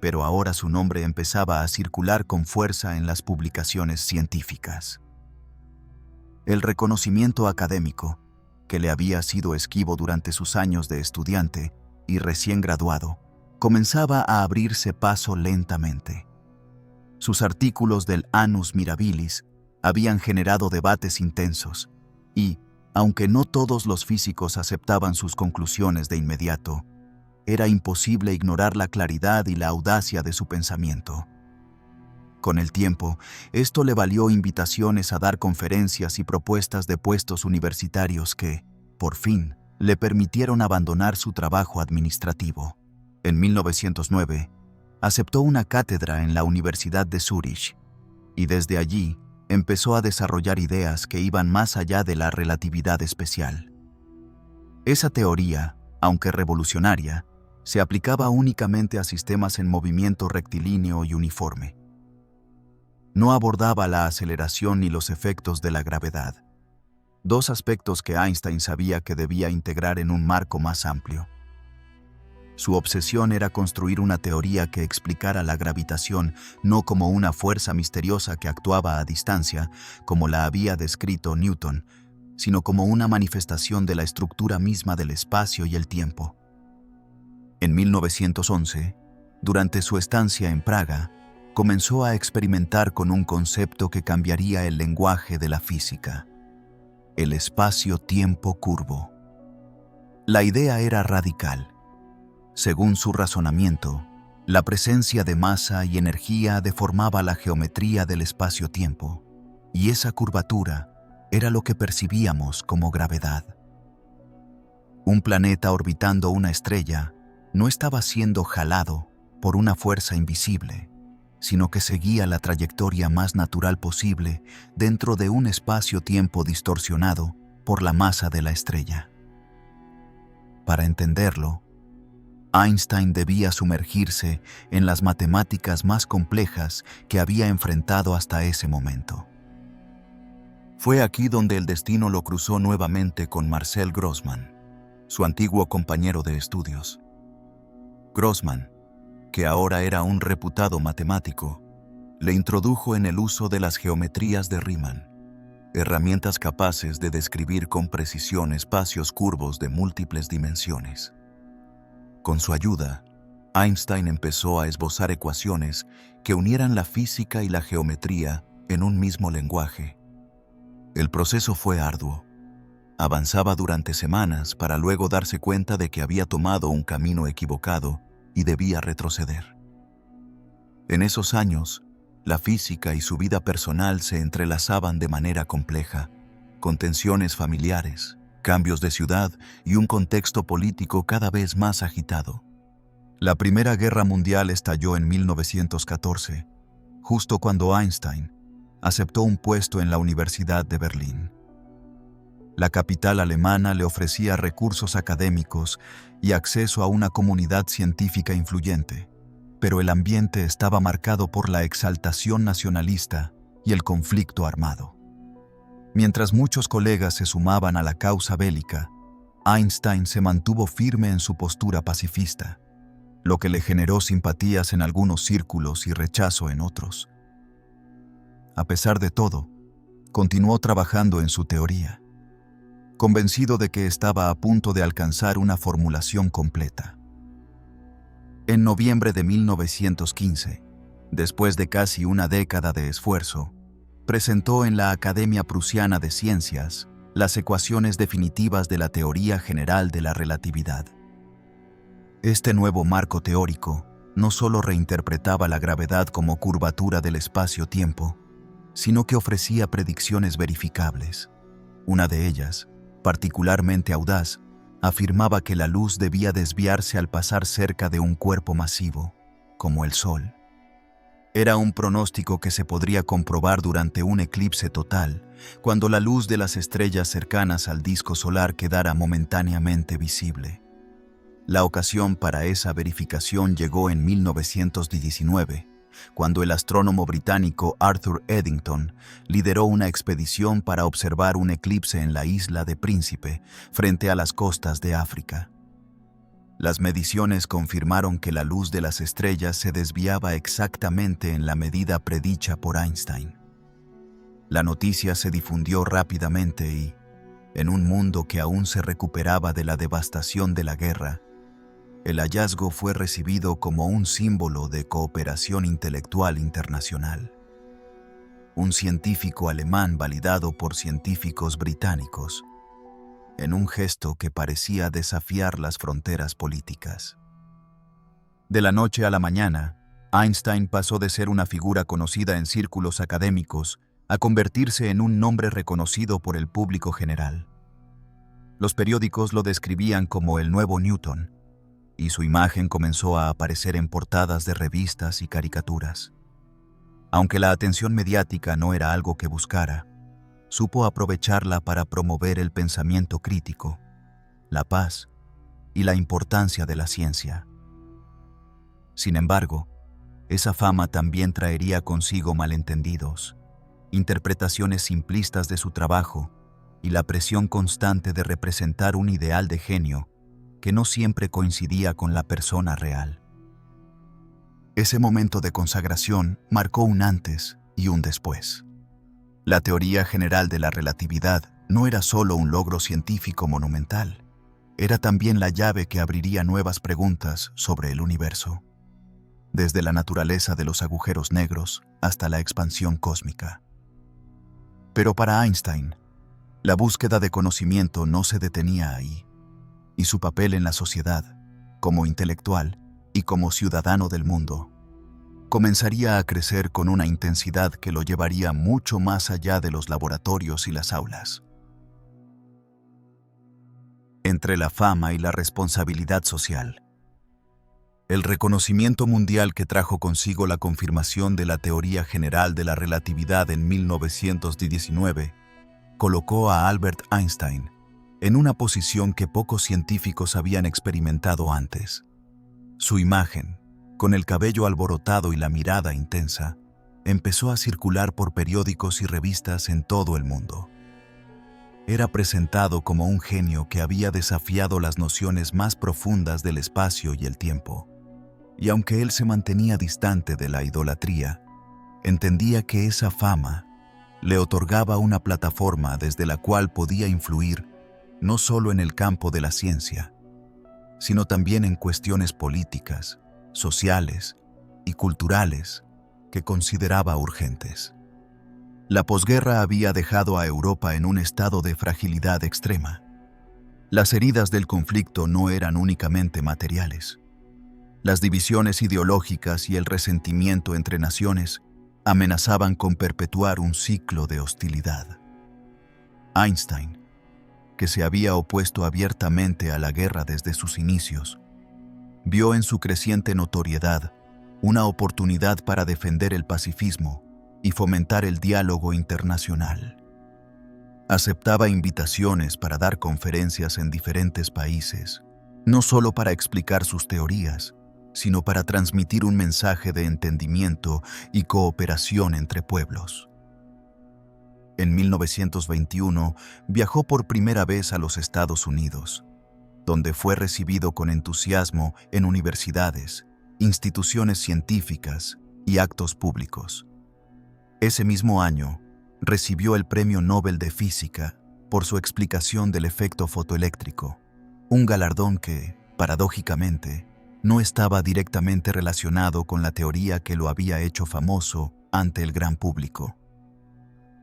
pero ahora su nombre empezaba a circular con fuerza en las publicaciones científicas. El reconocimiento académico, que le había sido esquivo durante sus años de estudiante y recién graduado, comenzaba a abrirse paso lentamente. Sus artículos del Annus Mirabilis habían generado debates intensos y, aunque no todos los físicos aceptaban sus conclusiones de inmediato, era imposible ignorar la claridad y la audacia de su pensamiento. Con el tiempo, esto le valió invitaciones a dar conferencias y propuestas de puestos universitarios que, por fin, le permitieron abandonar su trabajo administrativo. En 1909, aceptó una cátedra en la Universidad de Zúrich, y desde allí empezó a desarrollar ideas que iban más allá de la relatividad especial. Esa teoría, aunque revolucionaria, se aplicaba únicamente a sistemas en movimiento rectilíneo y uniforme. No abordaba la aceleración ni los efectos de la gravedad, dos aspectos que Einstein sabía que debía integrar en un marco más amplio. Su obsesión era construir una teoría que explicara la gravitación no como una fuerza misteriosa que actuaba a distancia, como la había descrito Newton, sino como una manifestación de la estructura misma del espacio y el tiempo. En 1911, durante su estancia en Praga, comenzó a experimentar con un concepto que cambiaría el lenguaje de la física: el espacio-tiempo curvo. La idea era radical. Según su razonamiento, la presencia de masa y energía deformaba la geometría del espacio-tiempo, y esa curvatura era lo que percibíamos como gravedad. Un planeta orbitando una estrella no estaba siendo jalado por una fuerza invisible, sino que seguía la trayectoria más natural posible dentro de un espacio-tiempo distorsionado por la masa de la estrella. Para entenderlo, Einstein debía sumergirse en las matemáticas más complejas que había enfrentado hasta ese momento. Fue aquí donde el destino lo cruzó nuevamente con Marcel Grossmann, su antiguo compañero de estudios. Grossmann, que ahora era un reputado matemático, le introdujo en el uso de las geometrías de Riemann, herramientas capaces de describir con precisión espacios curvos de múltiples dimensiones. Con su ayuda, Einstein empezó a esbozar ecuaciones que unieran la física y la geometría en un mismo lenguaje. El proceso fue arduo. Avanzaba durante semanas para luego darse cuenta de que había tomado un camino equivocado y debía retroceder. En esos años, la física y su vida personal se entrelazaban de manera compleja, con tensiones familiares, cambios de ciudad y un contexto político cada vez más agitado. La Primera Guerra Mundial estalló en 1914, justo cuando Einstein aceptó un puesto en la Universidad de Berlín. La capital alemana le ofrecía recursos académicos y acceso a una comunidad científica influyente, pero el ambiente estaba marcado por la exaltación nacionalista y el conflicto armado. Mientras muchos colegas se sumaban a la causa bélica, Einstein se mantuvo firme en su postura pacifista, lo que le generó simpatías en algunos círculos y rechazo en otros. A pesar de todo, continuó trabajando en su teoría, convencido de que estaba a punto de alcanzar una formulación completa. En noviembre de 1915, después de casi una década de esfuerzo, presentó en la Academia Prusiana de Ciencias las ecuaciones definitivas de la teoría general de la relatividad. Este nuevo marco teórico no solo reinterpretaba la gravedad como curvatura del espacio-tiempo, sino que ofrecía predicciones verificables. Una de ellas, particularmente audaz, afirmaba que la luz debía desviarse al pasar cerca de un cuerpo masivo, como el Sol. Era un pronóstico que se podría comprobar durante un eclipse total, cuando la luz de las estrellas cercanas al disco solar quedara momentáneamente visible. La ocasión para esa verificación llegó en 1919, cuando el astrónomo británico Arthur Eddington lideró una expedición para observar un eclipse en la isla de Príncipe, frente a las costas de África. Las mediciones confirmaron que la luz de las estrellas se desviaba exactamente en la medida predicha por Einstein. La noticia se difundió rápidamente y, en un mundo que aún se recuperaba de la devastación de la guerra, el hallazgo fue recibido como un símbolo de cooperación intelectual internacional. Un científico alemán validado por científicos británicos, en un gesto que parecía desafiar las fronteras políticas. De la noche a la mañana, Einstein pasó de ser una figura conocida en círculos académicos a convertirse en un nombre reconocido por el público general. Los periódicos lo describían como el nuevo Newton, y su imagen comenzó a aparecer en portadas de revistas y caricaturas. Aunque la atención mediática no era algo que buscara, supo aprovecharla para promover el pensamiento crítico, la paz y la importancia de la ciencia. Sin embargo, esa fama también traería consigo malentendidos, interpretaciones simplistas de su trabajo y la presión constante de representar un ideal de genio que no siempre coincidía con la persona real. Ese momento de consagración marcó un antes y un después. La teoría general de la relatividad no era solo un logro científico monumental, era también la llave que abriría nuevas preguntas sobre el universo, desde la naturaleza de los agujeros negros hasta la expansión cósmica. Pero para Einstein, la búsqueda de conocimiento no se detenía ahí, y su papel en la sociedad, como intelectual y como ciudadano del mundo, comenzaría a crecer con una intensidad que lo llevaría mucho más allá de los laboratorios y las aulas. Entre la fama y la responsabilidad social, el reconocimiento mundial que trajo consigo la confirmación de la teoría general de la relatividad en 1919 colocó a Albert Einstein en una posición que pocos científicos habían experimentado antes. Su imagen, con el cabello alborotado y la mirada intensa, empezó a circular por periódicos y revistas en todo el mundo. Era presentado como un genio que había desafiado las nociones más profundas del espacio y el tiempo. Y aunque él se mantenía distante de la idolatría, entendía que esa fama le otorgaba una plataforma desde la cual podía influir no solo en el campo de la ciencia, sino también en cuestiones políticas, sociales y culturales que consideraba urgentes. La posguerra había dejado a Europa en un estado de fragilidad extrema. Las heridas del conflicto no eran únicamente materiales. Las divisiones ideológicas y el resentimiento entre naciones amenazaban con perpetuar un ciclo de hostilidad. Einstein, que se había opuesto abiertamente a la guerra desde sus inicios, vio en su creciente notoriedad una oportunidad para defender el pacifismo y fomentar el diálogo internacional. Aceptaba invitaciones para dar conferencias en diferentes países, no solo para explicar sus teorías, sino para transmitir un mensaje de entendimiento y cooperación entre pueblos. En 1921 viajó por primera vez a los Estados Unidos, donde fue recibido con entusiasmo en universidades, instituciones científicas y actos públicos. Ese mismo año, recibió el Premio Nobel de Física por su explicación del efecto fotoeléctrico, un galardón que, paradójicamente, no estaba directamente relacionado con la teoría que lo había hecho famoso ante el gran público.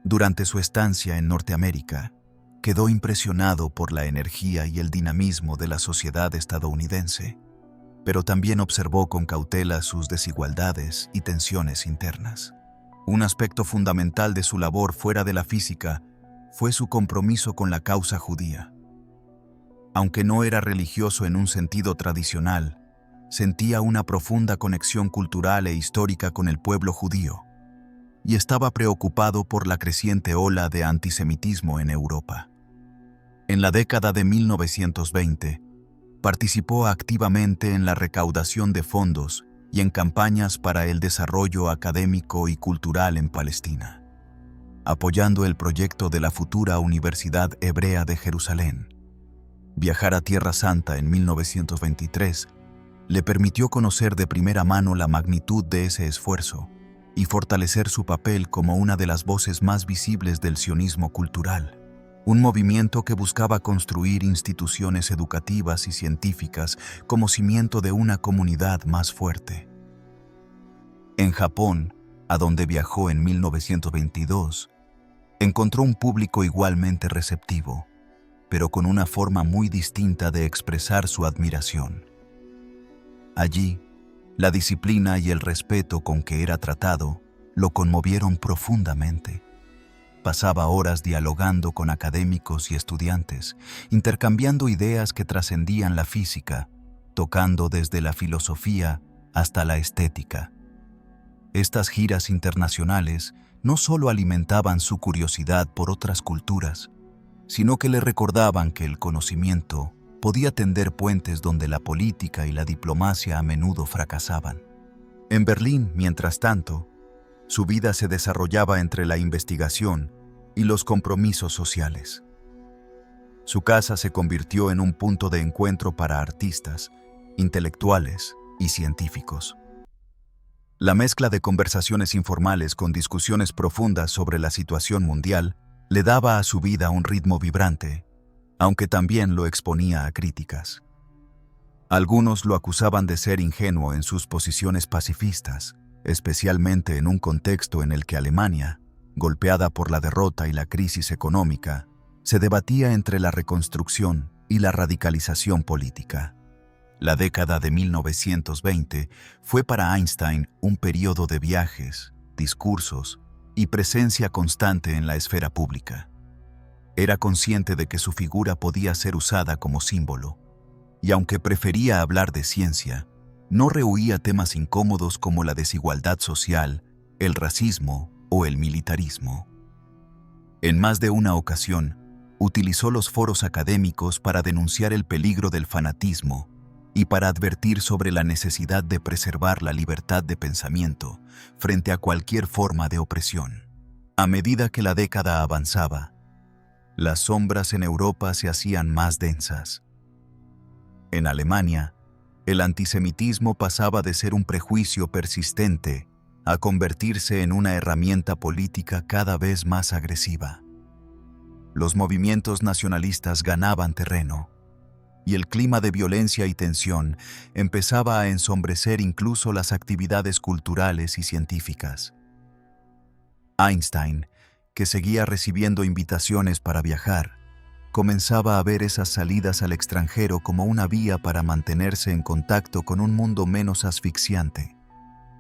Durante su estancia en Norteamérica, quedó impresionado por la energía y el dinamismo de la sociedad estadounidense, pero también observó con cautela sus desigualdades y tensiones internas. Un aspecto fundamental de su labor fuera de la física fue su compromiso con la causa judía. Aunque no era religioso en un sentido tradicional, sentía una profunda conexión cultural e histórica con el pueblo judío, y estaba preocupado por la creciente ola de antisemitismo en Europa. En la década de 1920, participó activamente en la recaudación de fondos y en campañas para el desarrollo académico y cultural en Palestina, apoyando el proyecto de la futura Universidad Hebrea de Jerusalén. Viajar a Tierra Santa en 1923 le permitió conocer de primera mano la magnitud de ese esfuerzo y fortalecer su papel como una de las voces más visibles del sionismo cultural, un movimiento que buscaba construir instituciones educativas y científicas como cimiento de una comunidad más fuerte. En Japón, a donde viajó en 1922, encontró un público igualmente receptivo, pero con una forma muy distinta de expresar su admiración. Allí, la disciplina y el respeto con que era tratado lo conmovieron profundamente. Pasaba horas dialogando con académicos y estudiantes, intercambiando ideas que trascendían la física, tocando desde la filosofía hasta la estética. Estas giras internacionales no solo alimentaban su curiosidad por otras culturas, sino que le recordaban que el conocimiento podía tender puentes donde la política y la diplomacia a menudo fracasaban. En Berlín, mientras tanto, su vida se desarrollaba entre la investigación y los compromisos sociales. Su casa se convirtió en un punto de encuentro para artistas, intelectuales y científicos. La mezcla de conversaciones informales con discusiones profundas sobre la situación mundial le daba a su vida un ritmo vibrante, aunque también lo exponía a críticas. Algunos lo acusaban de ser ingenuo en sus posiciones pacifistas, especialmente en un contexto en el que Alemania, golpeada por la derrota y la crisis económica, se debatía entre la reconstrucción y la radicalización política. La década de 1920 fue para Einstein un periodo de viajes, discursos y presencia constante en la esfera pública. Era consciente de que su figura podía ser usada como símbolo, y aunque prefería hablar de ciencia, no rehuía temas incómodos como la desigualdad social, el racismo o el militarismo. En más de una ocasión, utilizó los foros académicos para denunciar el peligro del fanatismo y para advertir sobre la necesidad de preservar la libertad de pensamiento frente a cualquier forma de opresión. A medida que la década avanzaba, las sombras en Europa se hacían más densas. En Alemania, el antisemitismo pasaba de ser un prejuicio persistente a convertirse en una herramienta política cada vez más agresiva. Los movimientos nacionalistas ganaban terreno, y el clima de violencia y tensión empezaba a ensombrecer incluso las actividades culturales y científicas. Einstein, que seguía recibiendo invitaciones para viajar, comenzaba a ver esas salidas al extranjero como una vía para mantenerse en contacto con un mundo menos asfixiante,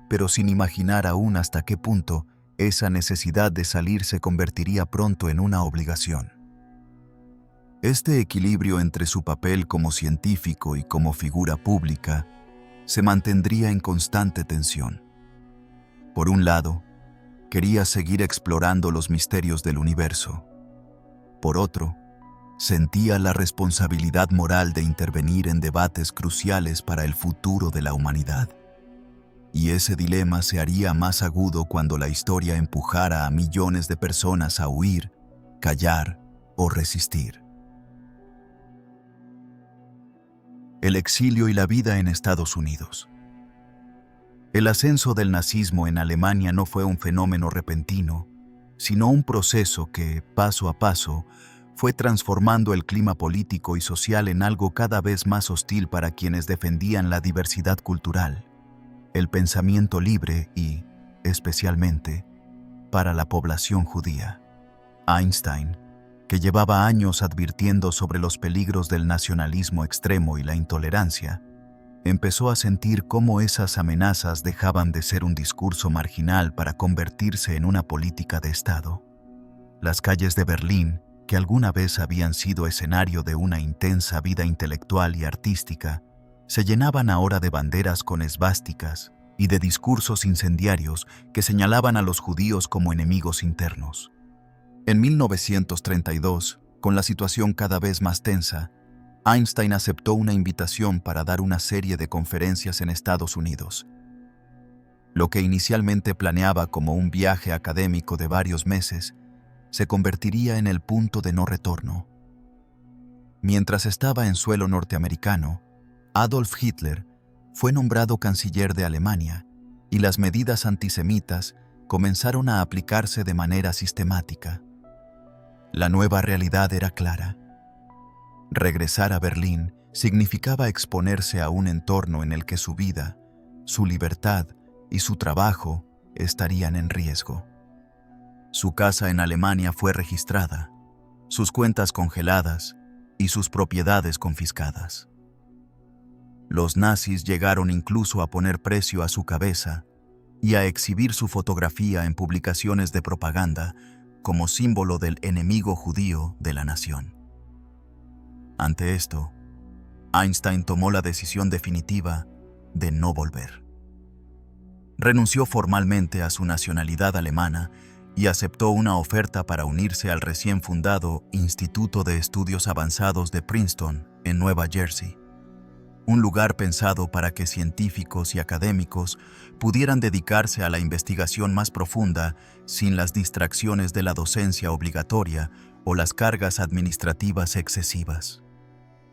pero sin imaginar aún hasta qué punto esa necesidad de salir se convertiría pronto en una obligación. Este equilibrio entre su papel como científico y como figura pública se mantendría en constante tensión. Por un lado, quería seguir explorando los misterios del universo. Por otro, sentía la responsabilidad moral de intervenir en debates cruciales para el futuro de la humanidad. Y ese dilema se haría más agudo cuando la historia empujara a millones de personas a huir, callar o resistir. El exilio y la vida en Estados Unidos. El ascenso del nazismo en Alemania no fue un fenómeno repentino, sino un proceso que, paso a paso, fue transformando el clima político y social en algo cada vez más hostil para quienes defendían la diversidad cultural, el pensamiento libre y, especialmente, para la población judía. Einstein, que llevaba años advirtiendo sobre los peligros del nacionalismo extremo y la intolerancia, empezó a sentir cómo esas amenazas dejaban de ser un discurso marginal para convertirse en una política de Estado. Las calles de Berlín, que alguna vez habían sido escenario de una intensa vida intelectual y artística, se llenaban ahora de banderas con esvásticas y de discursos incendiarios que señalaban a los judíos como enemigos internos. En 1932, con la situación cada vez más tensa, Einstein aceptó una invitación para dar una serie de conferencias en Estados Unidos. Lo que inicialmente planeaba como un viaje académico de varios meses, se convertiría en el punto de no retorno. Mientras estaba en suelo norteamericano, Adolf Hitler fue nombrado canciller de Alemania y las medidas antisemitas comenzaron a aplicarse de manera sistemática. La nueva realidad era clara. Regresar a Berlín significaba exponerse a un entorno en el que su vida, su libertad y su trabajo estarían en riesgo. Su casa en Alemania fue registrada, sus cuentas congeladas y sus propiedades confiscadas. Los nazis llegaron incluso a poner precio a su cabeza y a exhibir su fotografía en publicaciones de propaganda como símbolo del enemigo judío de la nación. Ante esto, Einstein tomó la decisión definitiva de no volver. Renunció formalmente a su nacionalidad alemana y aceptó una oferta para unirse al recién fundado Instituto de Estudios Avanzados de Princeton, en Nueva Jersey, un lugar pensado para que científicos y académicos pudieran dedicarse a la investigación más profunda sin las distracciones de la docencia obligatoria o las cargas administrativas excesivas.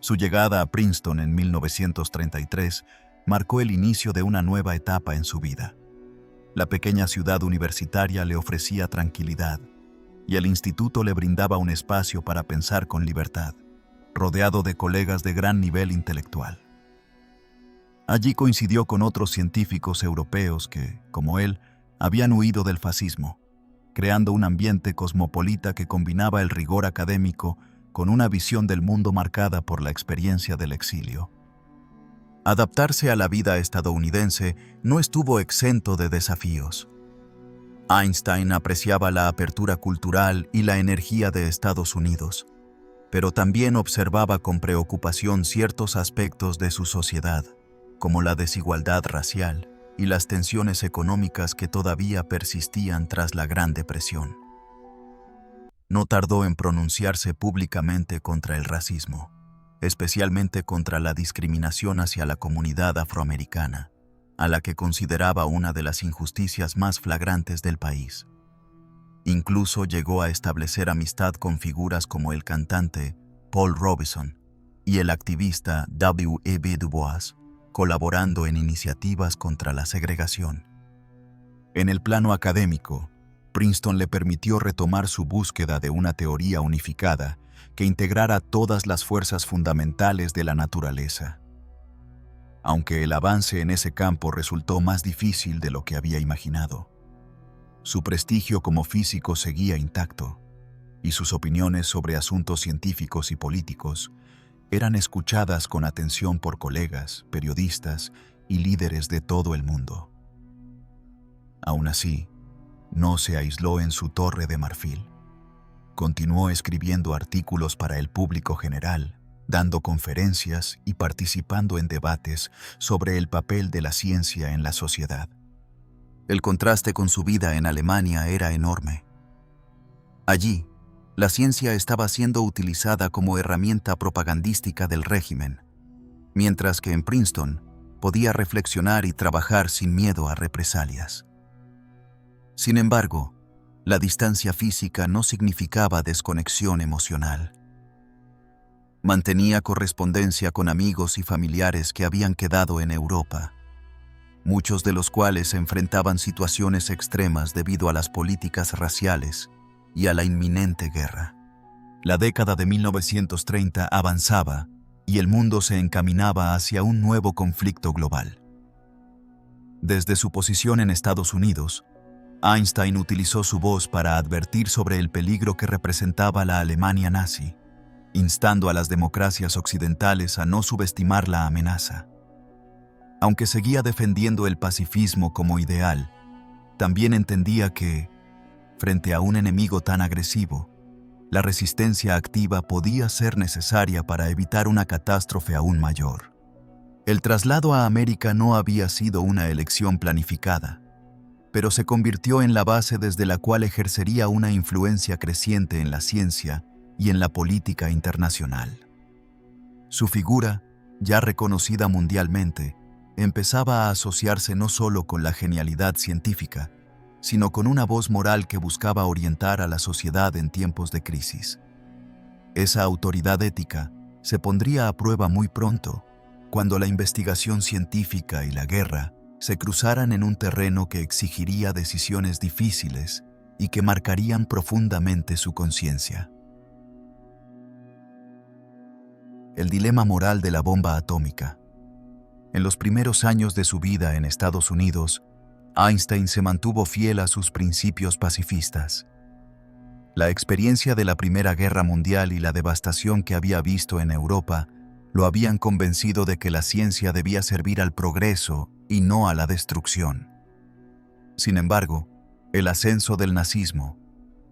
Su llegada a Princeton en 1933 marcó el inicio de una nueva etapa en su vida. La pequeña ciudad universitaria le ofrecía tranquilidad y el instituto le brindaba un espacio para pensar con libertad, rodeado de colegas de gran nivel intelectual. Allí coincidió con otros científicos europeos que, como él, habían huido del fascismo, creando un ambiente cosmopolita que combinaba el rigor académico con una visión del mundo marcada por la experiencia del exilio. Adaptarse a la vida estadounidense no estuvo exento de desafíos. Einstein apreciaba la apertura cultural y la energía de Estados Unidos, pero también observaba con preocupación ciertos aspectos de su sociedad, como la desigualdad racial y las tensiones económicas que todavía persistían tras la Gran Depresión. No tardó en pronunciarse públicamente contra el racismo, especialmente contra la discriminación hacia la comunidad afroamericana, a la que consideraba una de las injusticias más flagrantes del país. Incluso llegó a establecer amistad con figuras como el cantante Paul Robeson y el activista W.E.B. Du Bois, colaborando en iniciativas contra la segregación. En el plano académico, Princeton le permitió retomar su búsqueda de una teoría unificada que integrara todas las fuerzas fundamentales de la naturaleza. Aunque el avance en ese campo resultó más difícil de lo que había imaginado, su prestigio como físico seguía intacto, y sus opiniones sobre asuntos científicos y políticos eran escuchadas con atención por colegas, periodistas y líderes de todo el mundo. Aún así, no se aisló en su Torre de Marfil. Continuó escribiendo artículos para el público general, dando conferencias y participando en debates sobre el papel de la ciencia en la sociedad. El contraste con su vida en Alemania era enorme. Allí, la ciencia estaba siendo utilizada como herramienta propagandística del régimen, mientras que en Princeton podía reflexionar y trabajar sin miedo a represalias. Sin embargo, la distancia física no significaba desconexión emocional. Mantenía correspondencia con amigos y familiares que habían quedado en Europa, muchos de los cuales enfrentaban situaciones extremas debido a las políticas raciales y a la inminente guerra. La década de 1930 avanzaba y el mundo se encaminaba hacia un nuevo conflicto global. Desde su posición en Estados Unidos, Einstein utilizó su voz para advertir sobre el peligro que representaba la Alemania nazi, instando a las democracias occidentales a no subestimar la amenaza. Aunque seguía defendiendo el pacifismo como ideal, también entendía que, frente a un enemigo tan agresivo, la resistencia activa podía ser necesaria para evitar una catástrofe aún mayor. El traslado a América no había sido una elección planificada, pero se convirtió en la base desde la cual ejercería una influencia creciente en la ciencia y en la política internacional. Su figura, ya reconocida mundialmente, empezaba a asociarse no solo con la genialidad científica, sino con una voz moral que buscaba orientar a la sociedad en tiempos de crisis. Esa autoridad ética se pondría a prueba muy pronto, cuando la investigación científica y la guerra se cruzaran en un terreno que exigiría decisiones difíciles y que marcarían profundamente su conciencia. El dilema moral de la bomba atómica. En los primeros años de su vida en Estados Unidos, Einstein se mantuvo fiel a sus principios pacifistas. La experiencia de la Primera Guerra Mundial y la devastación que había visto en Europa lo habían convencido de que la ciencia debía servir al progreso y no a la destrucción. Sin embargo, el ascenso del nazismo,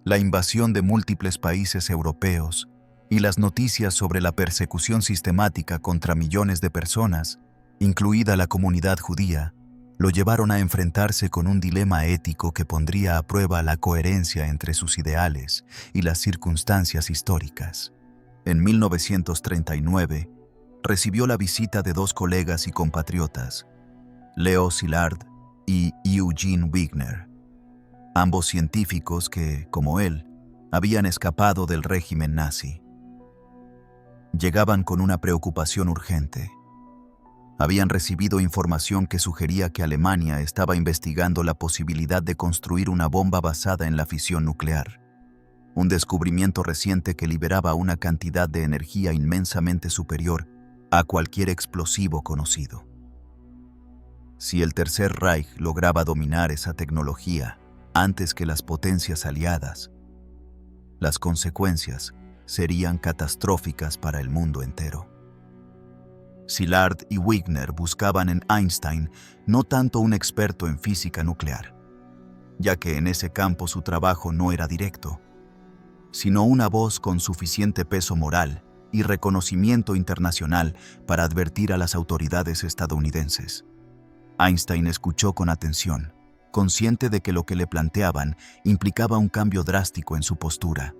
la invasión de múltiples países europeos y las noticias sobre la persecución sistemática contra millones de personas, incluida la comunidad judía, lo llevaron a enfrentarse con un dilema ético que pondría a prueba la coherencia entre sus ideales y las circunstancias históricas. En 1939, recibió la visita de dos colegas y compatriotas, Leo Szilard y Eugene Wigner, ambos científicos que, como él, habían escapado del régimen nazi. Llegaban con una preocupación urgente. Habían recibido información que sugería que Alemania estaba investigando la posibilidad de construir una bomba basada en la fisión nuclear, un descubrimiento reciente que liberaba una cantidad de energía inmensamente superior a cualquier explosivo conocido. Si el Tercer Reich lograba dominar esa tecnología antes que las potencias aliadas, las consecuencias serían catastróficas para el mundo entero. Szilard y Wigner buscaban en Einstein no tanto un experto en física nuclear, ya que en ese campo su trabajo no era directo, sino una voz con suficiente peso moral y reconocimiento internacional para advertir a las autoridades estadounidenses. Einstein escuchó con atención, consciente de que lo que le planteaban implicaba un cambio drástico en su postura.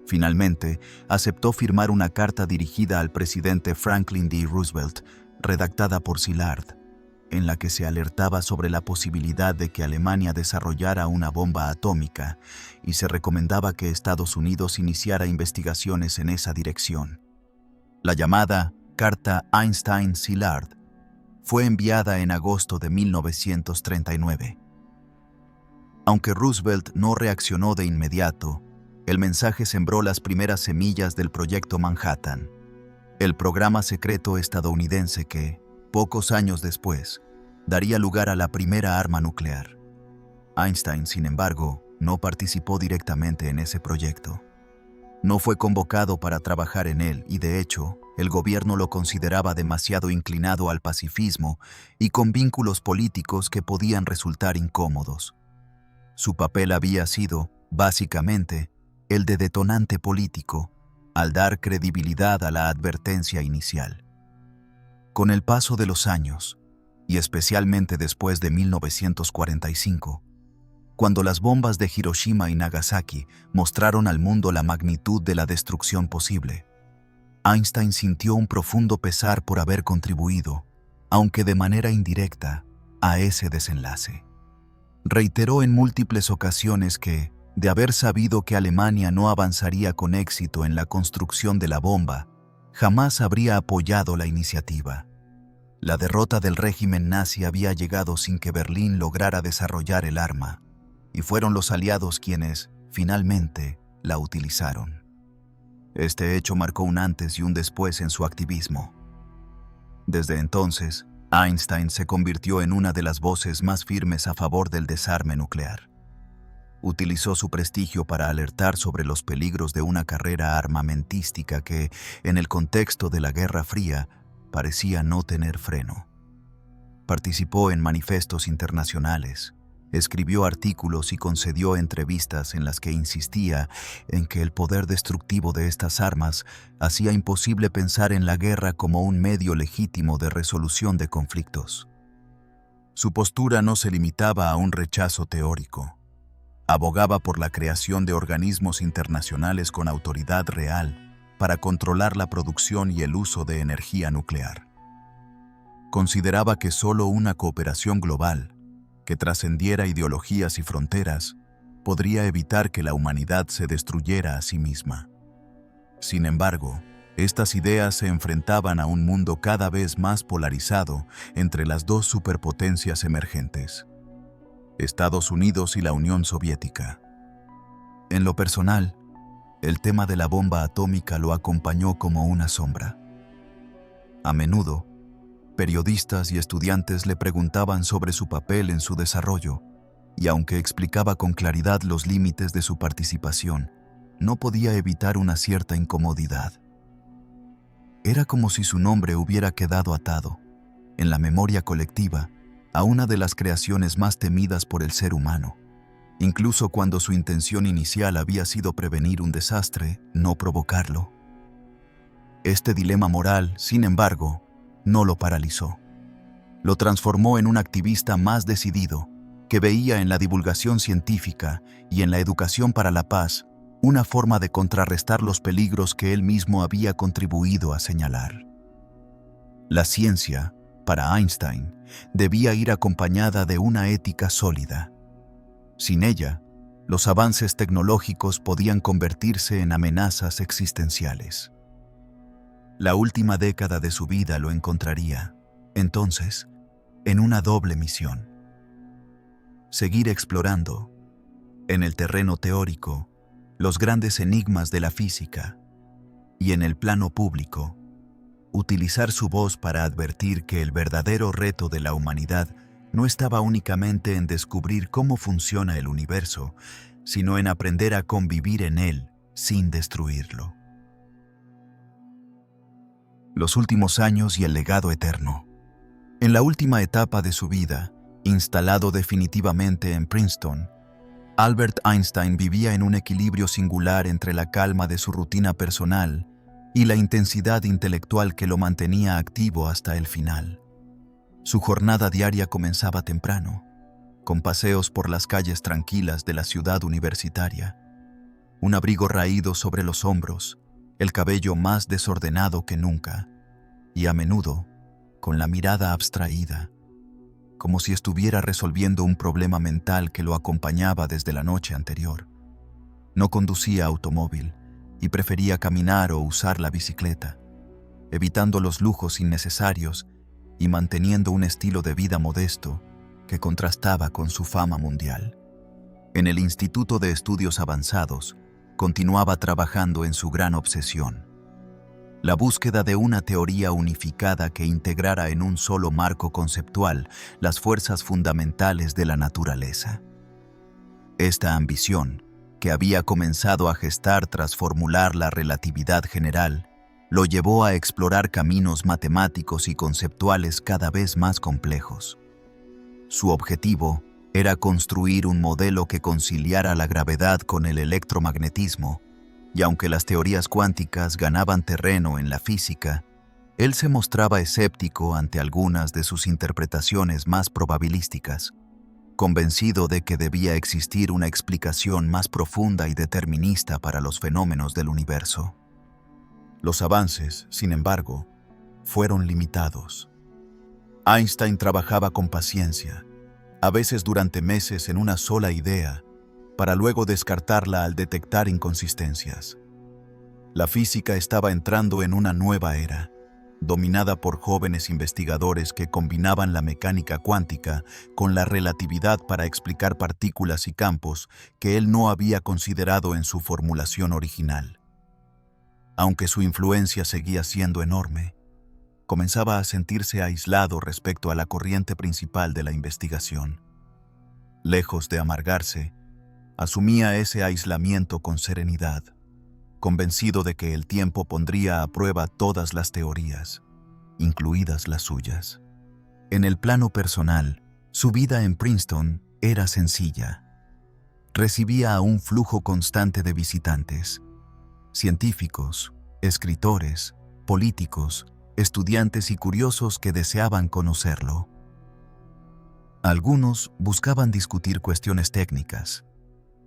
Finalmente, aceptó firmar una carta dirigida al presidente Franklin D. Roosevelt, redactada por Szilard, en la que se alertaba sobre la posibilidad de que Alemania desarrollara una bomba atómica y se recomendaba que Estados Unidos iniciara investigaciones en esa dirección. La llamada Carta Einstein-Szilard fue enviada en agosto de 1939. Aunque Roosevelt no reaccionó de inmediato, el mensaje sembró las primeras semillas del Proyecto Manhattan, el programa secreto estadounidense que, pocos años después, daría lugar a la primera arma nuclear. Einstein, sin embargo, no participó directamente en ese proyecto. No fue convocado para trabajar en él y, de hecho, el gobierno lo consideraba demasiado inclinado al pacifismo y con vínculos políticos que podían resultar incómodos. Su papel había sido, básicamente, el de detonante político, al dar credibilidad a la advertencia inicial. Con el paso de los años, y especialmente después de 1945, cuando las bombas de Hiroshima y Nagasaki mostraron al mundo la magnitud de la destrucción posible, Einstein sintió un profundo pesar por haber contribuido, aunque de manera indirecta, a ese desenlace. Reiteró en múltiples ocasiones que, de haber sabido que Alemania no avanzaría con éxito en la construcción de la bomba, jamás habría apoyado la iniciativa. La derrota del régimen nazi había llegado sin que Berlín lograra desarrollar el arma, y fueron los aliados quienes, finalmente, la utilizaron. Este hecho marcó un antes y un después en su activismo. Desde entonces, Einstein se convirtió en una de las voces más firmes a favor del desarme nuclear. Utilizó su prestigio para alertar sobre los peligros de una carrera armamentística que, en el contexto de la Guerra Fría, parecía no tener freno. Participó en manifiestos internacionales, Escribió artículos y concedió entrevistas en las que insistía en que el poder destructivo de estas armas hacía imposible pensar en la guerra como un medio legítimo de resolución de conflictos. Su postura no se limitaba a un rechazo teórico. Abogaba por la creación de organismos internacionales con autoridad real para controlar la producción y el uso de energía nuclear. Consideraba que solo una cooperación global, que trascendiera ideologías y fronteras, podría evitar que la humanidad se destruyera a sí misma. Sin embargo, estas ideas se enfrentaban a un mundo cada vez más polarizado entre las dos superpotencias emergentes, Estados Unidos y la Unión Soviética. En lo personal, el tema de la bomba atómica lo acompañó como una sombra. A menudo, periodistas y estudiantes le preguntaban sobre su papel en su desarrollo, y aunque explicaba con claridad los límites de su participación, no podía evitar una cierta incomodidad. Era como si su nombre hubiera quedado atado, en la memoria colectiva, a una de las creaciones más temidas por el ser humano, incluso cuando su intención inicial había sido prevenir un desastre, no provocarlo. Este dilema moral, sin embargo, no lo paralizó. Lo transformó en un activista más decidido, que veía en la divulgación científica y en la educación para la paz una forma de contrarrestar los peligros que él mismo había contribuido a señalar. La ciencia, para Einstein, debía ir acompañada de una ética sólida. Sin ella, los avances tecnológicos podían convertirse en amenazas existenciales. La última década de su vida lo encontraría, entonces, en una doble misión. Seguir explorando, en el terreno teórico, los grandes enigmas de la física, y en el plano público, utilizar su voz para advertir que el verdadero reto de la humanidad no estaba únicamente en descubrir cómo funciona el universo, sino en aprender a convivir en él sin destruirlo. Los últimos años y el legado eterno. En la última etapa de su vida, instalado definitivamente en Princeton, Albert Einstein vivía en un equilibrio singular entre la calma de su rutina personal y la intensidad intelectual que lo mantenía activo hasta el final. Su jornada diaria comenzaba temprano, con paseos por las calles tranquilas de la ciudad universitaria, un abrigo raído sobre los hombros, el cabello más desordenado que nunca, y a menudo, con la mirada abstraída, como si estuviera resolviendo un problema mental que lo acompañaba desde la noche anterior. No conducía automóvil y prefería caminar o usar la bicicleta, evitando los lujos innecesarios y manteniendo un estilo de vida modesto que contrastaba con su fama mundial. En el Instituto de Estudios Avanzados, continuaba trabajando en su gran obsesión: la búsqueda de una teoría unificada que integrara en un solo marco conceptual las fuerzas fundamentales de la naturaleza. Esta ambición, que había comenzado a gestar tras formular la relatividad general, lo llevó a explorar caminos matemáticos y conceptuales cada vez más complejos. Su objetivo era construir un modelo que conciliara la gravedad con el electromagnetismo, y aunque las teorías cuánticas ganaban terreno en la física, él se mostraba escéptico ante algunas de sus interpretaciones más probabilísticas, convencido de que debía existir una explicación más profunda y determinista para los fenómenos del universo. Los avances, sin embargo, fueron limitados. Einstein trabajaba con paciencia, a veces durante meses en una sola idea, para luego descartarla al detectar inconsistencias. La física estaba entrando en una nueva era, dominada por jóvenes investigadores que combinaban la mecánica cuántica con la relatividad para explicar partículas y campos que él no había considerado en su formulación original. Aunque su influencia seguía siendo enorme, comenzaba a sentirse aislado respecto a la corriente principal de la investigación. Lejos de amargarse, asumía ese aislamiento con serenidad, convencido de que el tiempo pondría a prueba todas las teorías, incluidas las suyas. En el plano personal, su vida en Princeton era sencilla. Recibía a un flujo constante de visitantes, científicos, escritores, políticos, estudiantes y curiosos que deseaban conocerlo. Algunos buscaban discutir cuestiones técnicas,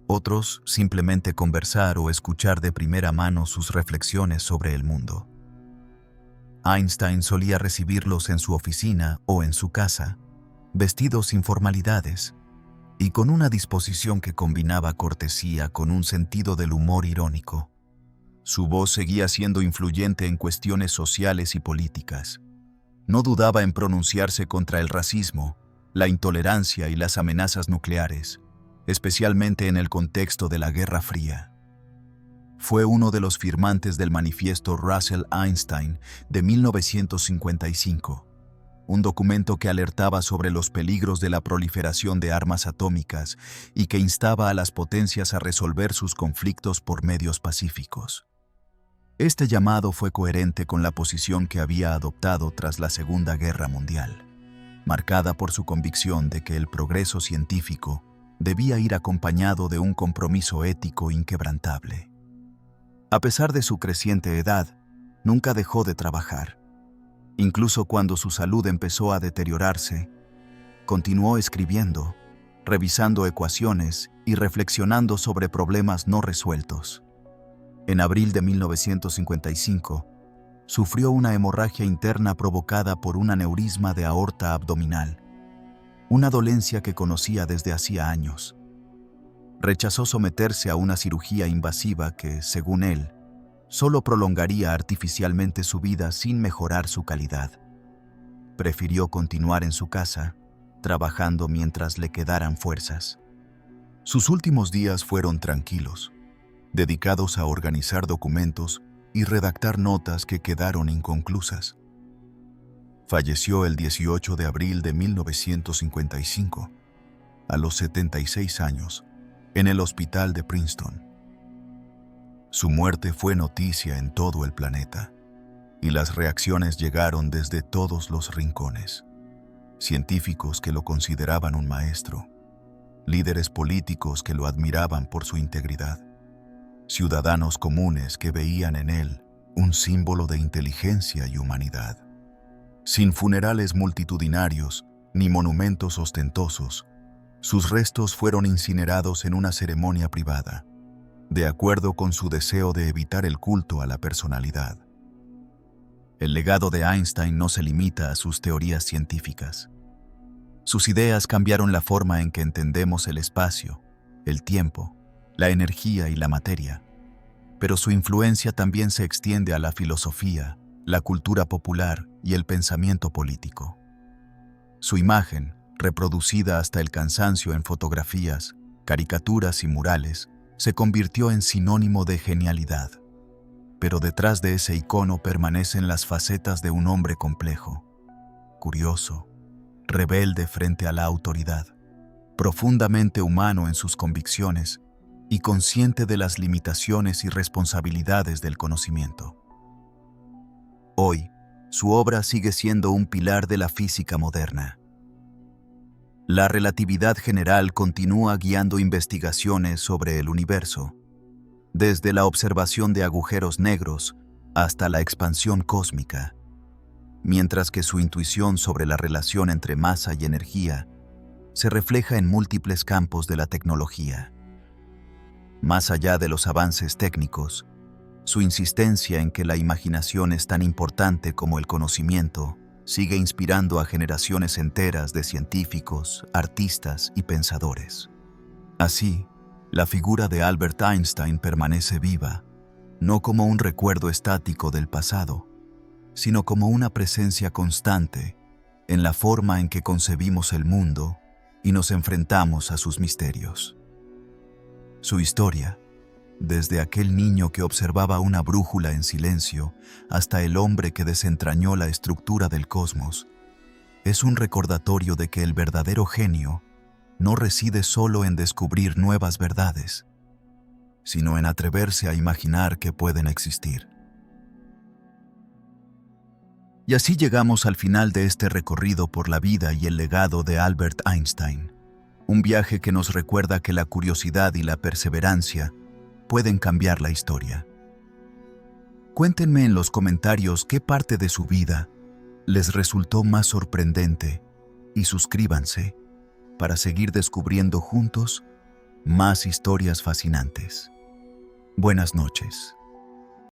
otros simplemente conversar o escuchar de primera mano sus reflexiones sobre el mundo. Einstein solía recibirlos en su oficina o en su casa, vestidos sin formalidades y con una disposición que combinaba cortesía con un sentido del humor irónico. Su voz seguía siendo influyente en cuestiones sociales y políticas. No dudaba en pronunciarse contra el racismo, la intolerancia y las amenazas nucleares, especialmente en el contexto de la Guerra Fría. Fue uno de los firmantes del Manifiesto Russell-Einstein de 1955, un documento que alertaba sobre los peligros de la proliferación de armas atómicas y que instaba a las potencias a resolver sus conflictos por medios pacíficos. Este llamado fue coherente con la posición que había adoptado tras la Segunda Guerra Mundial, marcada por su convicción de que el progreso científico debía ir acompañado de un compromiso ético inquebrantable. A pesar de su creciente edad, nunca dejó de trabajar. Incluso cuando su salud empezó a deteriorarse, continuó escribiendo, revisando ecuaciones y reflexionando sobre problemas no resueltos. En abril de 1955, sufrió una hemorragia interna provocada por un aneurisma de aorta abdominal, una dolencia que conocía desde hacía años. Rechazó someterse a una cirugía invasiva que, según él, solo prolongaría artificialmente su vida sin mejorar su calidad. Prefirió continuar en su casa, trabajando mientras le quedaran fuerzas. Sus últimos días fueron tranquilos, dedicados a organizar documentos y redactar notas que quedaron inconclusas. Falleció el 18 de abril de 1955, a los 76 años, en el hospital de Princeton. Su muerte fue noticia en todo el planeta, y las reacciones llegaron desde todos los rincones. Científicos que lo consideraban un maestro, líderes políticos que lo admiraban por su integridad, ciudadanos comunes que veían en él un símbolo de inteligencia y humanidad. Sin funerales multitudinarios ni monumentos ostentosos, sus restos fueron incinerados en una ceremonia privada, de acuerdo con su deseo de evitar el culto a la personalidad. El legado de Einstein no se limita a sus teorías científicas. Sus ideas cambiaron la forma en que entendemos el espacio, el tiempo, la energía y la materia, pero su influencia también se extiende a la filosofía, la cultura popular y el pensamiento político. Su imagen, reproducida hasta el cansancio en fotografías, caricaturas y murales, se convirtió en sinónimo de genialidad. Pero detrás de ese icono permanecen las facetas de un hombre complejo, curioso, rebelde frente a la autoridad, profundamente humano en sus convicciones y consciente de las limitaciones y responsabilidades del conocimiento. Hoy, su obra sigue siendo un pilar de la física moderna. La relatividad general continúa guiando investigaciones sobre el universo, desde la observación de agujeros negros hasta la expansión cósmica, mientras que su intuición sobre la relación entre masa y energía se refleja en múltiples campos de la tecnología. Más allá de los avances técnicos, su insistencia en que la imaginación es tan importante como el conocimiento sigue inspirando a generaciones enteras de científicos, artistas y pensadores. Así, la figura de Albert Einstein permanece viva, no como un recuerdo estático del pasado, sino como una presencia constante en la forma en que concebimos el mundo y nos enfrentamos a sus misterios. Su historia, desde aquel niño que observaba una brújula en silencio hasta el hombre que desentrañó la estructura del cosmos, es un recordatorio de que el verdadero genio no reside solo en descubrir nuevas verdades, sino en atreverse a imaginar que pueden existir. Y así llegamos al final de este recorrido por la vida y el legado de Albert Einstein, Un viaje que nos recuerda que la curiosidad y la perseverancia pueden cambiar la historia. Cuéntenme en los comentarios qué parte de su vida les resultó más sorprendente y suscríbanse para seguir descubriendo juntos más historias fascinantes. Buenas noches.